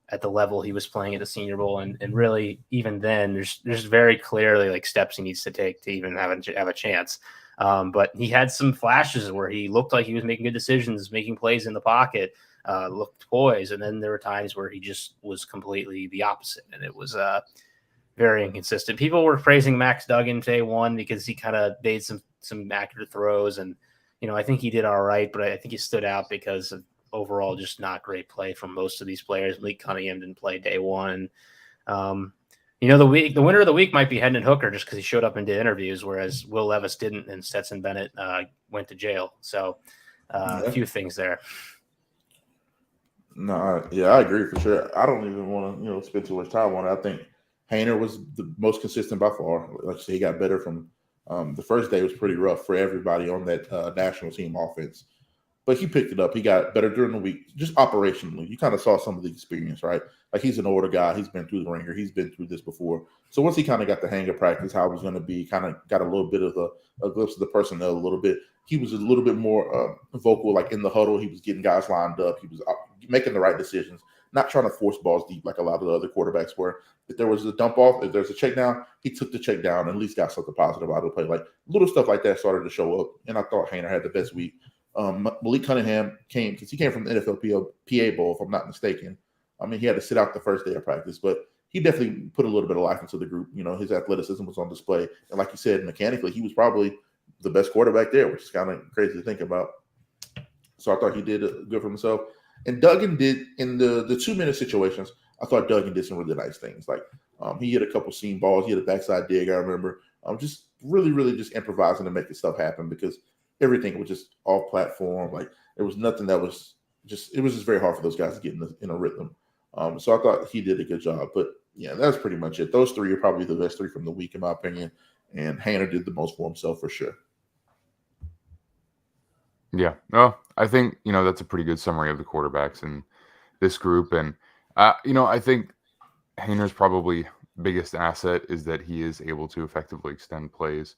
at the level he was playing at the Senior Bowl. And really, even then there's very clearly steps he needs to take to even have a chance. But he had some flashes where he looked like he was making good decisions, making plays in the pocket, looked poised. And then there were times where he just was completely the opposite. And it was very inconsistent. People were praising Max Duggan day one because he kind of made some accurate throws. And, I think he did all right, but I think he stood out because of overall just not great play from most of these players. Malik Cunningham didn't play day one. The winner of the week might be Hendon Hooker just because he showed up and did interviews, whereas Will Levis didn't, and Stetson Bennett went to jail. So a few things there. No, I agree for sure. I don't even want to, spend too much time on it. I think Haener was the most consistent by far. Like I say, he got better from the first day was pretty rough for everybody on that national team offense. But he picked it up. He got better during the week, just operationally. You kind of saw some of the experience, right? Like he's an older guy. He's been through the ringer. He's been through this before. So once he kind of got the hang of practice, how it was going to be, kind of got a little bit of a glimpse of the personnel a little bit. He was a little bit more vocal, like in the huddle. He was getting guys lined up. He was making the right decisions, not trying to force balls deep like a lot of the other quarterbacks were. If there was a dump off, if there's a check down, he took the check down and at least got something positive out of the play. Like little stuff like that started to show up. And I thought Haener had the best week. Malik Cunningham came because he came from the NFL PA Bowl, if I'm not mistaken. I mean, he had to sit out the first day of practice, but he definitely put a little bit of life into the group. His athleticism was on display. And like you said, mechanically, he was probably the best quarterback there, which is kind of crazy to think about. So I thought he did good for himself. And Duggan did, in the 2-minute situations, I thought Duggan did some really nice things. Like he hit a couple seam balls. He hit a backside dig, I remember. Just really, really just improvising to make stuff happen because everything was just off platform. Like there was nothing that was just, it was just very hard for those guys to get in a rhythm. So I thought he did a good job. But yeah, that's pretty much it. Those three are probably the best three from the week, in my opinion. And Haener did the most for himself for sure. Yeah, no, I think, that's a pretty good summary of the quarterbacks in this group. And, I think Haener's probably biggest asset is that he is able to effectively extend plays,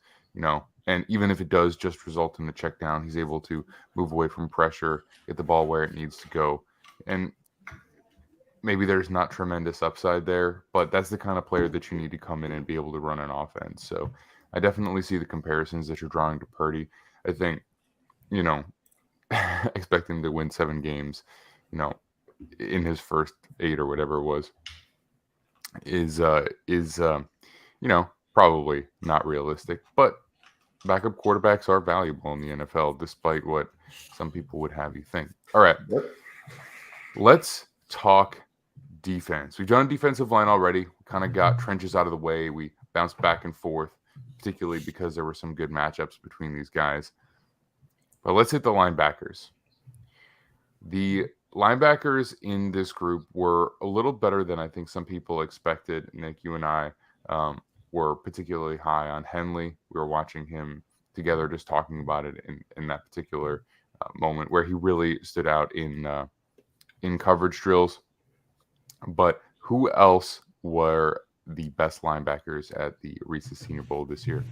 and even if it does just result in the check down, he's able to move away from pressure, get the ball where it needs to go. And maybe there's not tremendous upside there, but that's the kind of player that you need to come in and be able to run an offense. So I definitely see the comparisons that you're drawing to Purdy. I think, expecting to win 7 games, in his first 8 or whatever it was, is probably not realistic. But backup quarterbacks are valuable in the NFL, despite what some people would have you think. All right, let's talk defense. We've done defensive line already. We kind of got trenches out of the way. We bounced back and forth, particularly because there were some good matchups between these guys. But let's hit the linebackers. The linebackers in this group were a little better than I think some people expected. Nick, you and I were particularly high on Henley. We were watching him together, just talking about it in that particular moment where he really stood out in coverage drills. But who else were the best linebackers at the Reese's Senior Bowl this year?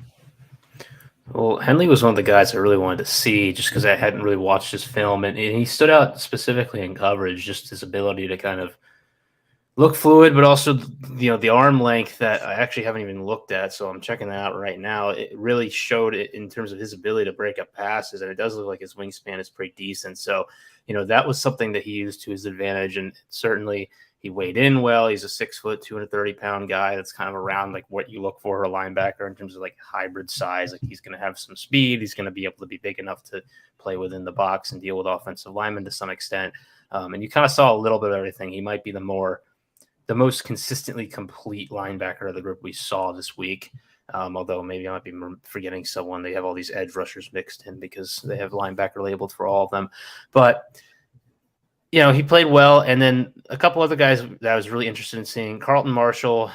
Well, Henley was one of the guys I really wanted to see just because I hadn't really watched his film. And he stood out specifically in coverage, just his ability to kind of look fluid, but also, the arm length that I actually haven't even looked at. So I'm checking that out right now. It really showed it in terms of his ability to break up passes. And it does look like his wingspan is pretty decent. So, that was something that he used to his advantage. And certainly he weighed in well. He's a 6 foot, 230-pound guy. That's kind of around like what you look for a linebacker in terms of like hybrid size. Like he's going to have some speed. He's going to be able to be big enough to play within the box and deal with offensive linemen to some extent. And you kind of saw a little bit of everything. He might be the most consistently complete linebacker of the group we saw this week. Although maybe I might be forgetting someone. They have all these edge rushers mixed in because they have linebacker labeled for all of them. But he played well. And then a couple other guys that I was really interested in seeing. Carlton Marshall,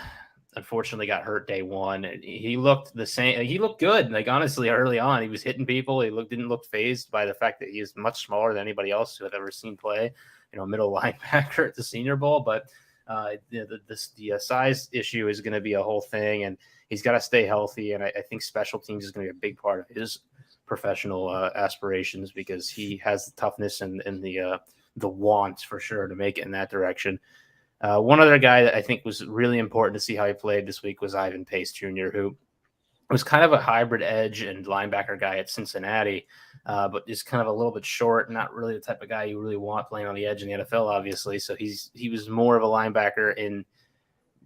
unfortunately, got hurt day one. He looked the same. He looked good. Like, honestly, early on, he was hitting people. He didn't look phased by the fact that he is much smaller than anybody else who I've ever seen play, middle linebacker at the Senior Bowl. But the size issue is going to be a whole thing, and he's got to stay healthy. And I think special teams is going to be a big part of his professional aspirations because he has the toughness and the want for sure to make it in that direction. One other guy that I think was really important to see how he played this week was Ivan Pace Jr., who was kind of a hybrid edge and linebacker guy at Cincinnati, but is kind of a little bit short, not really the type of guy you really want playing on the edge in the NFL, obviously. So he was more of a linebacker in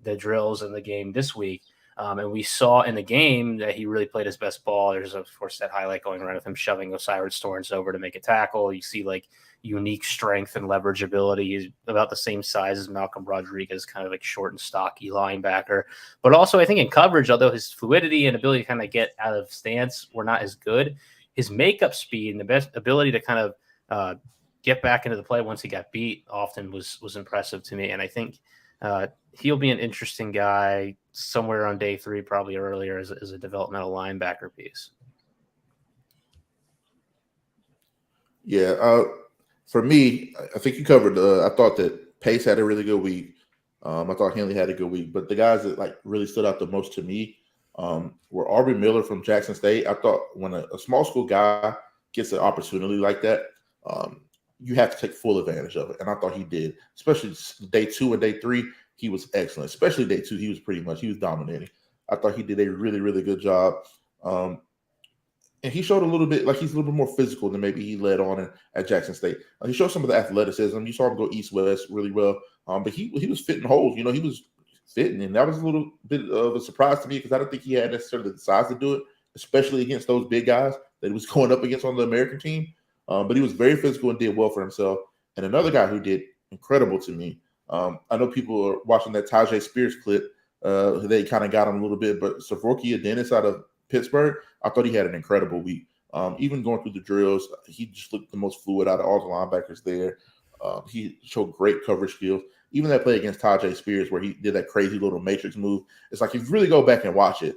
the drills in the game this week. And we saw in the game that he really played his best ball. There's, of course, that highlight going around with him shoving Osiris Torrance over to make a tackle. You see, like, unique strength and leverage ability. He's about the same size as Malcolm Rodriguez, kind of like short and stocky linebacker. But also, I think in coverage, although his fluidity and ability to kind of get out of stance were not as good, his makeup speed and the best ability to kind of get back into the play once he got beat often was impressive to me. And I think he'll be an interesting guy somewhere on day 3, probably earlier, as a developmental linebacker piece. Yeah, for me, I think you covered. I thought that Pace had a really good week. I thought Henley had a good week, but the guys that like really stood out the most to me were Aubrey Miller from Jackson State. I thought when a small school guy gets an opportunity like that, you have to take full advantage of it, and I thought he did. Especially day 2 and day 3, he was excellent. Especially day 2, he was dominating. I thought he did a really, really good job. And he showed a little bit, like he's a little bit more physical than maybe he led on at Jackson State. He showed some of the athleticism. You saw him go east-west really well. But he was fitting holes. You know, he was fitting, and that was a little bit of a surprise to me because I don't think he had necessarily the size to do it, especially against those big guys that he was going up against on the American team. But he was very physical and did well for himself. And another guy who did incredible to me, I know people are watching that Tajay Spears clip. They kind of got him a little bit, but Savorkia Dennis out of Pittsburgh, I thought he had an incredible week. Even going through the drills, he just looked the most fluid out of all the linebackers there. He showed great coverage skills. Even that play against Tajay Spears where he did that crazy little matrix move, it's like if you really go back and watch it,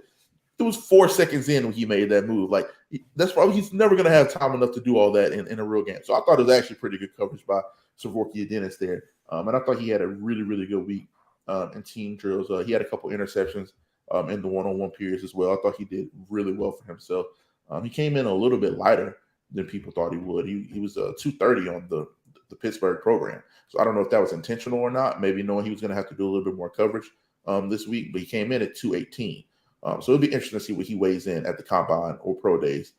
it was 4 seconds in when he made that move. Like that's probably he's never going to have time enough to do all that in a real game. So I thought it was actually pretty good coverage by Savorkia Dennis there. And I thought he had a really, really good week in team drills. He had a couple interceptions in the one-on-one periods as well. I thought he did really well for himself. He came in a little bit lighter than people thought he would. He was 230 on the Pittsburgh program. So I don't know if that was intentional or not, maybe knowing he was going to have to do a little bit more coverage this week, but he came in at 218. So it'll be interesting to see what he weighs in at the combine or pro days,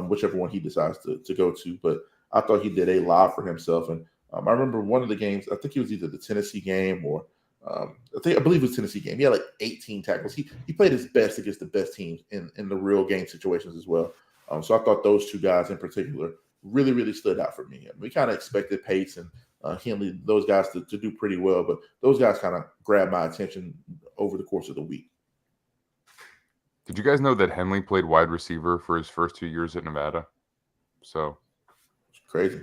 whichever one he decides to go to. But I thought he did a lot for himself. And I remember one of the games, I think it was either the Tennessee game or I believe it was Tennessee game. He had like 18 tackles. He played his best against the best teams in the real game situations as well. So I thought those two guys in particular really, really stood out for me. We kind of expected Pace and Henley, those guys to do pretty well, but those guys kind of grabbed my attention over the course of the week. Did you guys know that Henley played wide receiver for his first 2 years at Nevada? So it's crazy.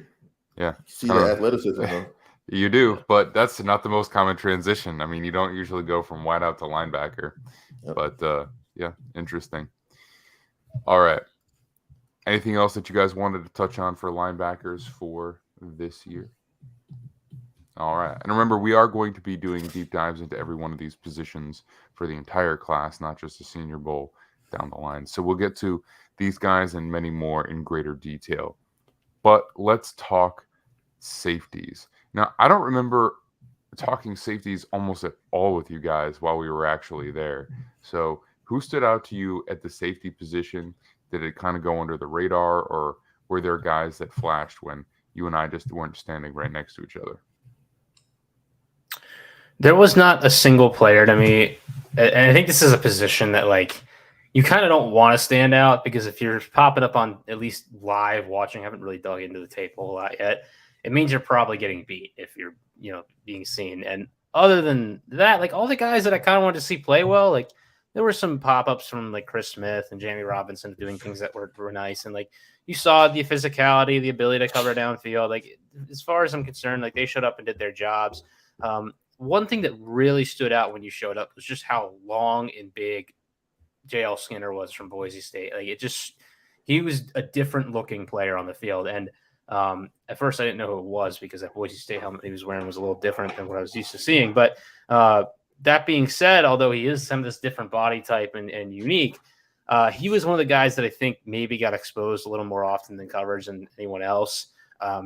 Yeah. See the athleticism, though. You do, but that's not the most common transition. I mean, you don't usually go from wideout to linebacker. Yep. But, yeah, interesting. All right. Anything else that you guys wanted to touch on for linebackers for this year? All right. And remember, we are going to be doing deep dives into every one of these positions for the entire class, not just the Senior Bowl down the line. So we'll get to these guys and many more in greater detail. But let's talk safeties. Now, I don't remember talking safeties almost at all with you guys while we were actually there. So who stood out to you at the safety position? Did it kind of go under the radar, or were there guys that flashed when you and I just weren't standing right next to each other? There was not a single player to me, and I think this is a position that, like, you kind of don't want to stand out because if you're popping up on at least live watching, I haven't really dug into the tape a whole lot yet, it means you're probably getting beat if you're, being seen. And other than that, like, all the guys that I kind of wanted to see play well, like, there were some pop-ups from, like, Chris Smith and Jamie Robinson doing things that were nice. And, like, you saw the physicality, the ability to cover downfield. Like, as far as I'm concerned, like, they showed up and did their jobs. One thing that really stood out when you showed up was just how long and big JL Skinner was from Boise State. Like, he was a different looking player on the field. And at first I didn't know who it was because that Boise State helmet he was wearing was a little different than what I was used to seeing. But that being said, although he is some of this different body type and unique, he was one of the guys that I think maybe got exposed a little more often than coverage than anyone else.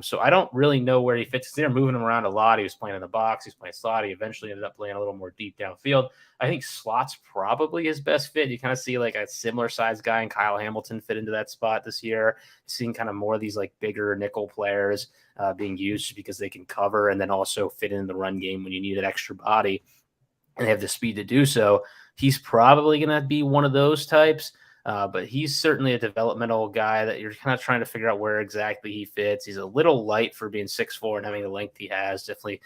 So I don't really know where he fits. They're moving him around a lot. He was playing in the box. He was playing slot. He eventually ended up playing a little more deep downfield. I think slot's probably his best fit. You kind of see like a similar size guy in Kyle Hamilton fit into that spot this year. Seeing kind of more of these like bigger nickel players being used because they can cover and then also fit in the run game when you need an extra body and they have the speed to do so. He's probably going to be one of those types. But he's certainly a developmental guy that you're kind of trying to figure out where exactly he fits. He's a little light for being 6'4" and having the length he has. Definitely,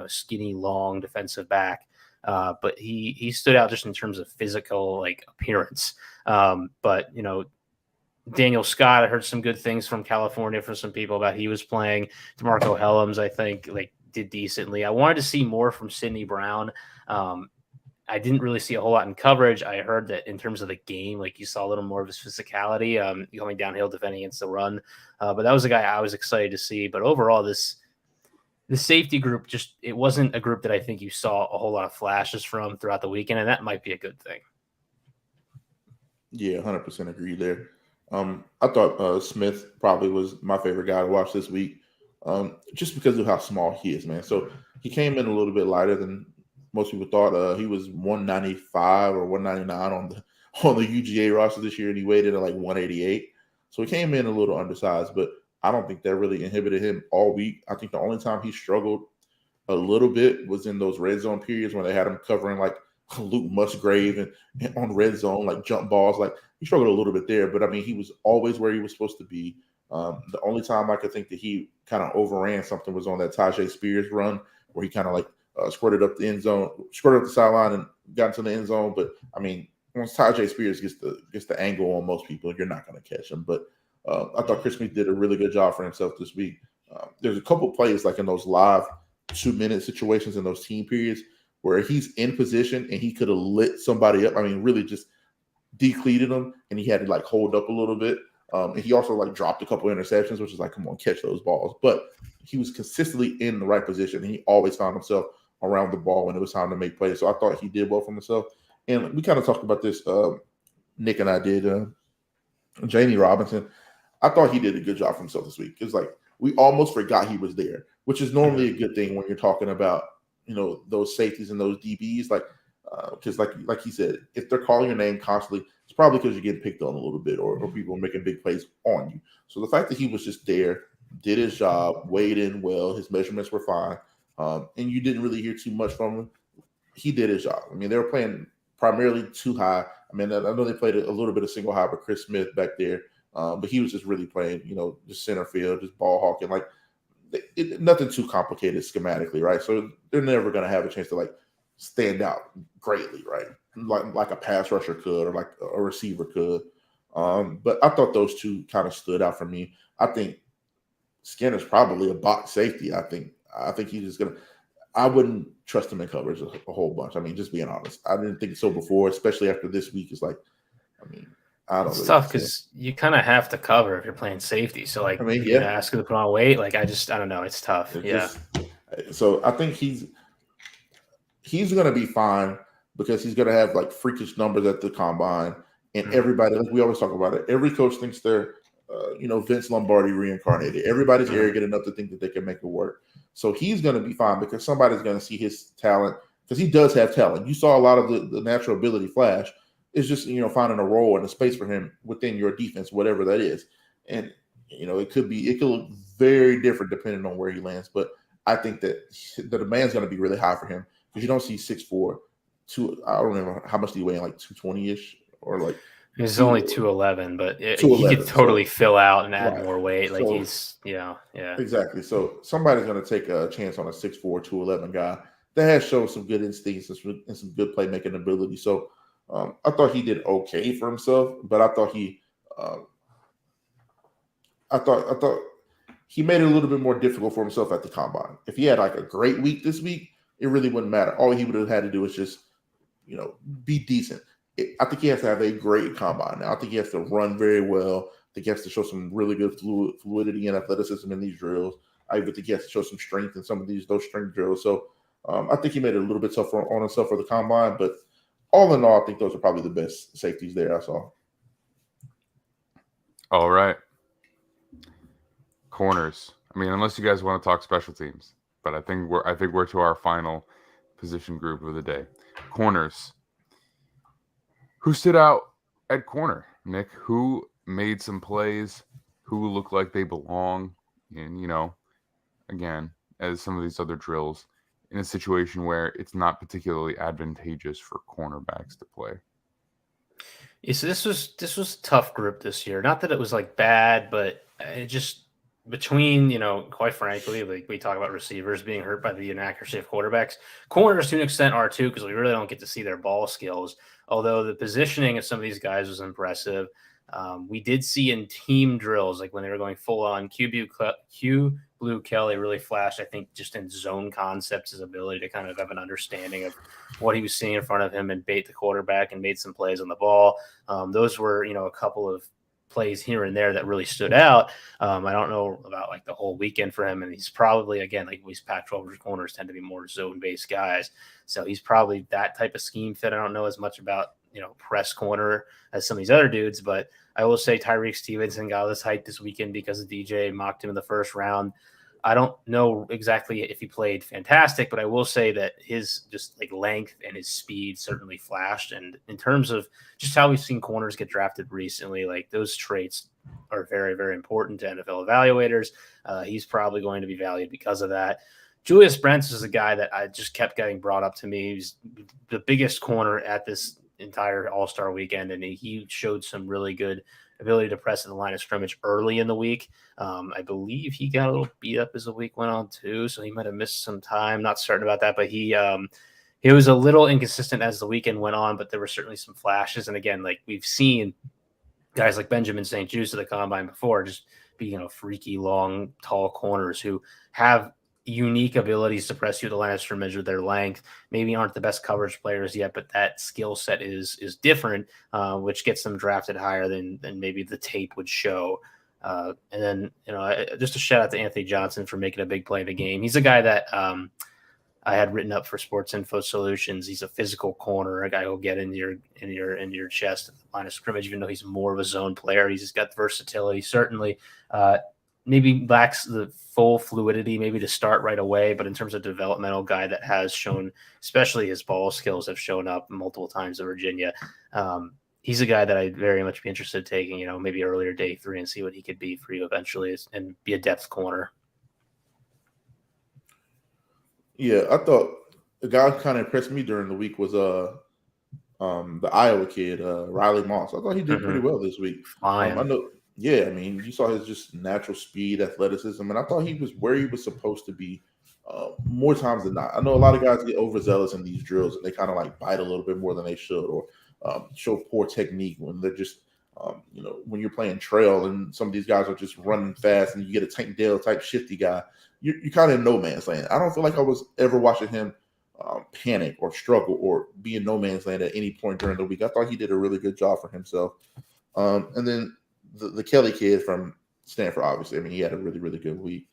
skinny, long defensive back. But he stood out just in terms of physical like appearance. But Daniel Scott, I heard some good things from California from some people about he was playing. DeMarco Helms, I think, did decently. I wanted to see more from Sidney Brown. I didn't really see a whole lot in coverage. I heard that in terms of the game, you saw a little more of his physicality going downhill, defending against the run. But that was a guy I was excited to see. But overall, the safety group, it wasn't a group that I think you saw a whole lot of flashes from throughout the weekend, and that might be a good thing. Yeah, 100% agree there. I thought Smith probably was my favorite guy to watch this week, just because of how small he is, man. So he came in a little bit lighter than most people thought. He was 195 or 199 on the UGA roster this year, and he weighed in at 188. So he came in a little undersized, but I don't think that really inhibited him all week. I think the only time he struggled a little bit was in those red zone periods when they had him covering Luke Musgrave and on red zone, jump balls. He struggled a little bit there, but I mean, he was always where he was supposed to be. The only time I could think that he kind of overran something was on that Tajay Spears run where he kind of squirted up the end zone, squirted up the sideline and got into the end zone. But I mean, once Tajay Spears gets the angle on most people, you're not going to catch him. But I thought Chris Smith did a really good job for himself this week. There's a couple plays in those live 2-minute situations in those team periods where he's in position and he could have lit somebody up. I mean, really just decleated him, and he had to hold up a little bit. And he also dropped a couple interceptions, which is come on, catch those balls. But he was consistently in the right position, and he always found himself around the ball when it was time to make plays. So I thought he did well for himself. And we kind of talked about this, Nick and I did, Jamie Robinson. I thought he did a good job for himself this week. It's we almost forgot he was there, which is normally a good thing when you're talking about, those safeties and those DBs. Because like he said, if they're calling your name constantly, it's probably because you're getting picked on a little bit or people are making big plays on you. So the fact that he was just there, did his job, weighed in well, his measurements were fine, and you didn't really hear too much from him. He did his job. I mean, they were playing primarily too high. I mean, I know they played a little bit of single high with Chris Smith back there, but he was just really playing, just center field, just ball hawking, nothing too complicated schematically, right? So they're never going to have a chance to stand out greatly, right? Like a pass rusher could or like a receiver could. But I thought those two kind of stood out for me. I think Skinner's probably a box safety. I think he's just gonna. I wouldn't trust him in coverage a whole bunch. I mean, just being honest, I didn't think so before, especially after this week. It's I don't. It's really tough because you kind of have to cover if you're playing safety. So you ask him to put on weight. I don't know. It's tough. So I think he's going to be fine because he's going to have freakish numbers at the combine, and everybody, we always talk about it. Every coach thinks they're, Vince Lombardi reincarnated. Everybody's arrogant enough to think that they can make it work. So he's going to be fine because somebody's going to see his talent because he does have talent. You saw a lot of the natural ability flash. It's just, finding a role and a space for him within your defense, whatever that is. And, it could look very different depending on where he lands. But I think that the demand's going to be really high for him because you don't see 6'4", I don't know how much do you weigh in 220-ish or He's only 211, but he could totally fill out and add more weight. Exactly. So somebody's going to take a chance on a 6'4", 211 guy that has shown some good instincts and some good playmaking ability. So I thought he did okay for himself, but I thought he made it a little bit more difficult for himself at the combine. If he had a great week this week, it really wouldn't matter. All he would have had to do was just, be decent. I think he has to have a great combine. Now, I think he has to run very well. I think he has to show some really good fluidity and athleticism in these drills. I even think he has to show some strength in some of those strength drills. So I think he made it a little bit tougher on himself for the combine. But all in all, I think those are probably the best safeties there I saw. All right. Corners. I mean, unless you guys want to talk special teams, but I think we're to our final position group of the day. Corners. Who stood out at corner, Nick? Who made some plays? Who looked like they belong? And, again, as some of these other drills, in a situation where it's not particularly advantageous for cornerbacks to play. Yeah, so this was a tough group this year. Not that it was like bad, but it just between, quite frankly, like we talk about receivers being hurt by the inaccuracy of quarterbacks. Corners to an extent are too, because we really don't get to see their ball skills. Although the positioning of some of these guys was impressive. We did see in team drills, like when they were going full on, Q Blue Kelly really flashed, I think, just in zone concepts, his ability to kind of have an understanding of what he was seeing in front of him and bait the quarterback and made some plays on the ball. Those were, a couple of plays here and there that really stood out. I don't know about like the whole weekend for him. And he's probably, again, like these Pac-12 corners tend to be more zone-based guys. So he's probably that type of scheme fit. I don't know as much about, press corner as some of these other dudes, but I will say Tyreek Stevenson got all this hype this weekend because DJ mocked him in the first round. I don't know exactly if he played fantastic, but I will say that his just like length and his speed certainly flashed. And in terms of just how we've seen corners get drafted recently, like those traits are very, very important to NFL evaluators. He's probably going to be valued because of that. Julius Brents is a guy that I just kept getting brought up to me. He's the biggest corner at this entire All-Star weekend, and he showed some really good ability to press in the line of scrimmage early in the week. I believe he got a little beat up as the week went on too, so he might have missed some time. Not certain about that, but he was a little inconsistent as the weekend went on, but there were certainly some flashes. And again, like we've seen guys like Benjamin St. Juste at the combine before, just be freaky long, tall corners who have unique abilities to press you the line of scrimmage with their length. Maybe aren't the best coverage players yet, but that skill set is different, which gets them drafted higher than maybe the tape would show. And then, just a shout out to Anthony Johnson for making a big play in the game. He's a guy that I had written up for Sports Info Solutions. He's a physical corner, a guy who'll get in your chest at the line of scrimmage, even though he's more of a zone player. He's just got versatility, certainly. Maybe lacks the full fluidity maybe to start right away, but in terms of developmental guy that has shown, especially his ball skills have shown up multiple times in Virginia. He's a guy that I'd very much be interested in taking, maybe earlier day 3 and see what he could be for you eventually and be a depth corner. Yeah, I thought the guy who kind of impressed me during the week was the Iowa kid, Riley Moss. I thought he did pretty well this week. I know. Yeah, I mean, you saw his just natural speed, athleticism, and I thought he was where he was supposed to be more times than not. I know a lot of guys get overzealous in these drills, and they kind of like bite a little bit more than they should, or show poor technique when they're just, when you're playing trail and some of these guys are just running fast, and you get a Tank Dell type shifty guy, you kind of in no man's land. I don't feel like I was ever watching him panic or struggle or be in no man's land at any point during the week. I thought he did a really good job for himself. And then the Kelly kid from Stanford, obviously, I mean, he had a really, really good week.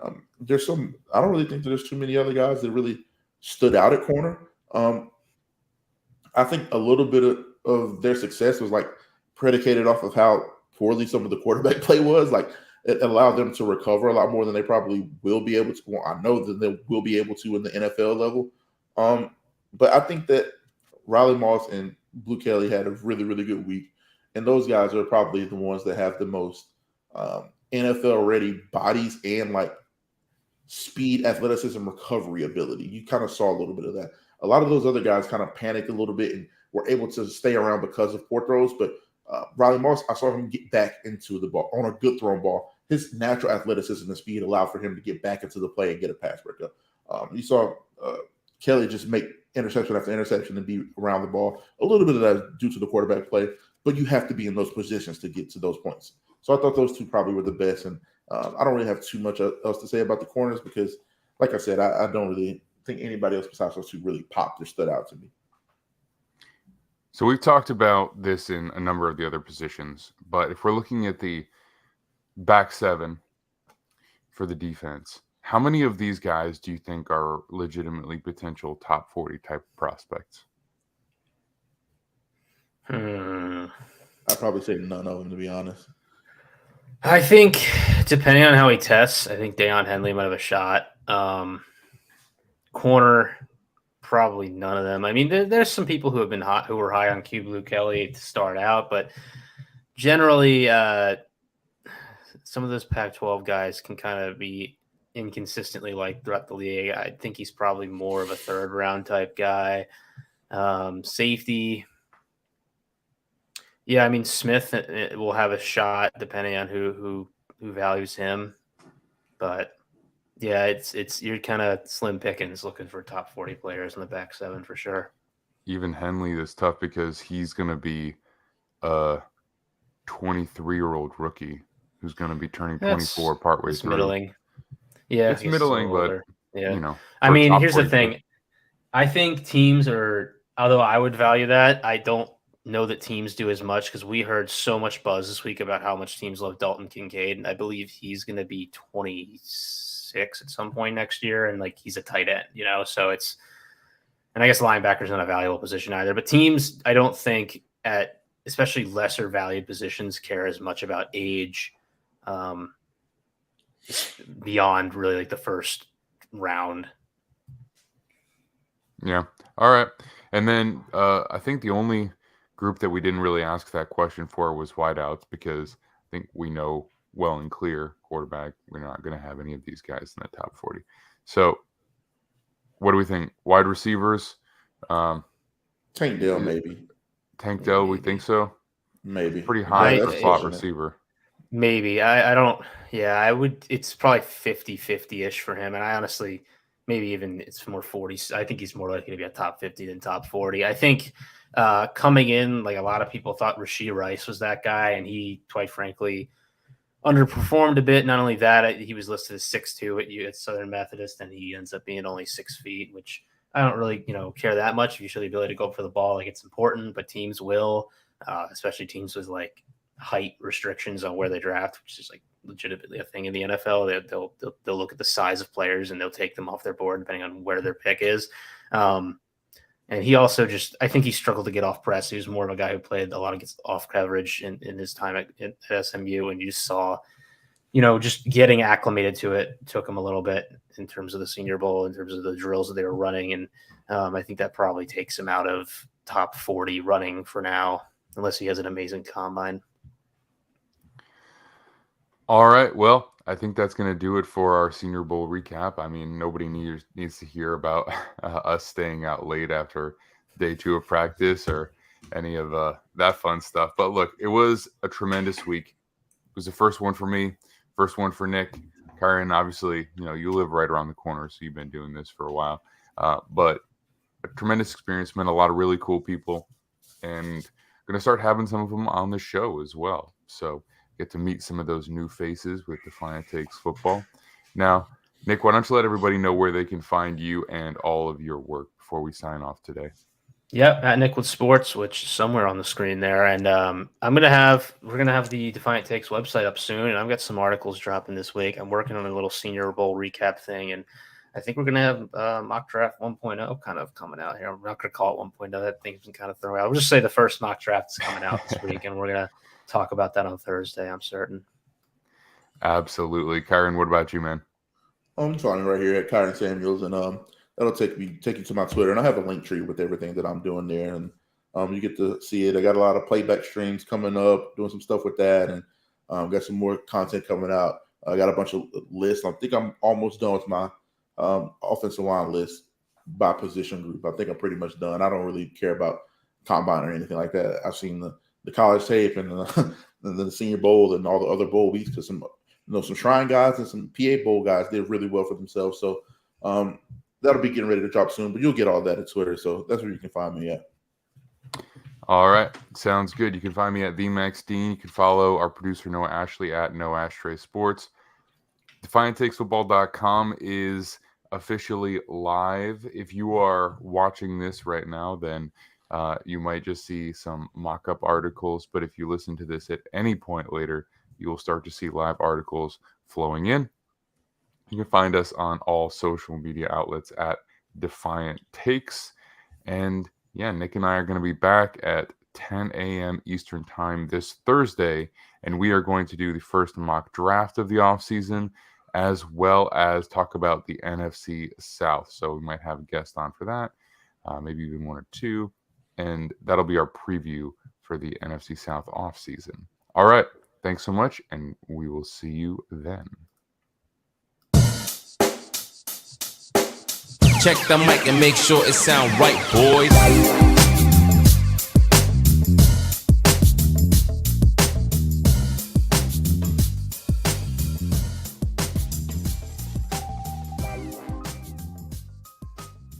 I don't really think there's too many other guys that really stood out at corner. I think a little bit of their success was like predicated off of how poorly some of the quarterback play was. Like it allowed them to recover a lot more than they probably will be able to. Well, I know that they will be able to in the NFL level. But I think that Riley Moss and Blue Kelly had a really, really good week. And those guys are probably the ones that have the most NFL-ready bodies and like speed, athleticism, recovery ability. You kind of saw a little bit of that. A lot of those other guys kind of panicked a little bit and were able to stay around because of poor throws. But Riley Moss, I saw him get back into the ball on a good thrown ball. His natural athleticism and speed allowed for him to get back into the play and get a pass breakup. You saw Kelly just make interception after interception and be around the ball. A little bit of that is due to the quarterback play, but you have to be in those positions to get to those points. So I thought those two probably were the best. And I don't really have too much else to say about the corners because, like I said, I don't really think anybody else besides those two really popped or stood out to me. So we've talked about this in a number of the other positions, but if we're looking at the back seven for the defense, how many of these guys do you think are legitimately potential top 40 type prospects? I'd probably say none of them, to be honest. I think depending on how he tests, I think Deion Henley might have a shot. Corner, probably none of them. I mean, there's some people who have been hot, who were high on Q Blue Kelly to start out, but generally, some of those Pac-12 guys can kind of be inconsistently like throughout the league. I think he's probably more of a third round type guy. Safety. Yeah, I mean Smith will have a shot depending on who values him, but yeah, it's you're kind of slim pickings looking for top 40 players in the back seven for sure. Even Henley is tough because he's going to be a 23-year-old rookie who's going to be turning 24 partway through. Middling. Yeah, it's middling, but yeah, you know. I mean, here's the thing. I think teams are, although I would value that, I don't know that teams do as much because we heard so much buzz this week about how much teams love Dalton Kincaid, and I believe he's going to be 26 at some point next year, and like he's a tight end, you know. So it's, and I guess linebacker's not a valuable position either. But teams, I don't think at especially lesser valued positions care as much about age, beyond really like the first round. Yeah. All right. And then I think the only group that we didn't really ask that question for was wideouts, because I think we know well and clear quarterback, we're not going to have any of these guys in the top 40. So what do we think? Wide receivers? Tank Dell, maybe. Tank Dell, we think so? Maybe. Pretty high for slot receiver. Maybe. I don't, yeah, I would, it's probably 50-50-ish for him. And I honestly, maybe even it's more 40. I think he's more likely to be a top 50 than top 40. I think coming in, like a lot of people thought Rashee Rice was that guy, and he, quite frankly, underperformed a bit. Not only that, he was listed as 6'2" at Southern Methodist, and he ends up being only 6 feet, which I don't really, care that much. If you show the ability to go for the ball, like it's important, but teams will, especially teams with like height restrictions on where they draft, which is like legitimately a thing in the NFL. They'll look at the size of players and they'll take them off their board depending on where their pick is. And he also I think he struggled to get off press. He was more of a guy who played a lot against off coverage in his time at SMU. And you just saw, just getting acclimated to it took him a little bit in terms of the Senior Bowl, in terms of the drills that they were running. And I think that probably takes him out of top 40 running for now, unless he has an amazing combine. All right. Well, I think that's going to do it for our Senior Bowl recap. I mean, nobody needs to hear about us staying out late after day 2 of practice or any of that fun stuff. But look, it was a tremendous week. It was the first one for me, first one for Nick. Kyron, obviously, you live right around the corner, so you've been doing this for a while. But a tremendous experience, met a lot of really cool people, and going to start having some of them on the show as well. So get to meet some of those new faces with Defiant Takes Football. Now, Nick, why don't you let everybody know where they can find you and all of your work before we sign off today? Yep, at Nick with Sports, which is somewhere on the screen there. And we're gonna have the Defiant Takes website up soon, and I've got some articles dropping this week. I'm working on a little Senior Bowl recap thing, and I think we're gonna have mock draft 1.0 kind of coming out here. I'm not gonna call it 1.0. That thing's been kind of thrown out. We'll just say the first mock draft is coming out this week, and we're gonna talk about that on Thursday, I'm certain. Absolutely. Kyron, what about you, man? I'm trying right here at Kyron Samuels, and that'll take you to my Twitter, and I have a link tree with everything that I'm doing there, and you get to see it. I got a lot of playback streams coming up, doing some stuff with that, and got some more content coming out. I got a bunch of lists. I think I'm almost done with my offensive line list by position group. I think I'm pretty much done. I don't really care about combine or anything like that. I've seen the college tape and the Senior Bowl and all the other bowl weeks, because some Shrine guys and some PA Bowl guys did really well for themselves. So that'll be getting ready to drop soon, but you'll get all that at Twitter. So that's where you can find me at. All right. Sounds good. You can find me at TheMaxDean. You can follow our producer, Noah Ashley, at No Ashtray Sports. DefiantTakesFootball.com is officially live. If you are watching this right now, then you might just see some mock-up articles. But if you listen to this at any point later, you will start to see live articles flowing in. You can find us on all social media outlets at Defiant Takes. And yeah, Nick and I are going to be back at 10 a.m. Eastern Time this Thursday. And we are going to do the first mock draft of the offseason, as well as talk about the NFC South. So we might have a guest on for that, maybe even one or two. And that'll be our preview for the NFC South offseason. All right. Thanks so much, and we will see you then. Check the mic and make sure it sound right, boys.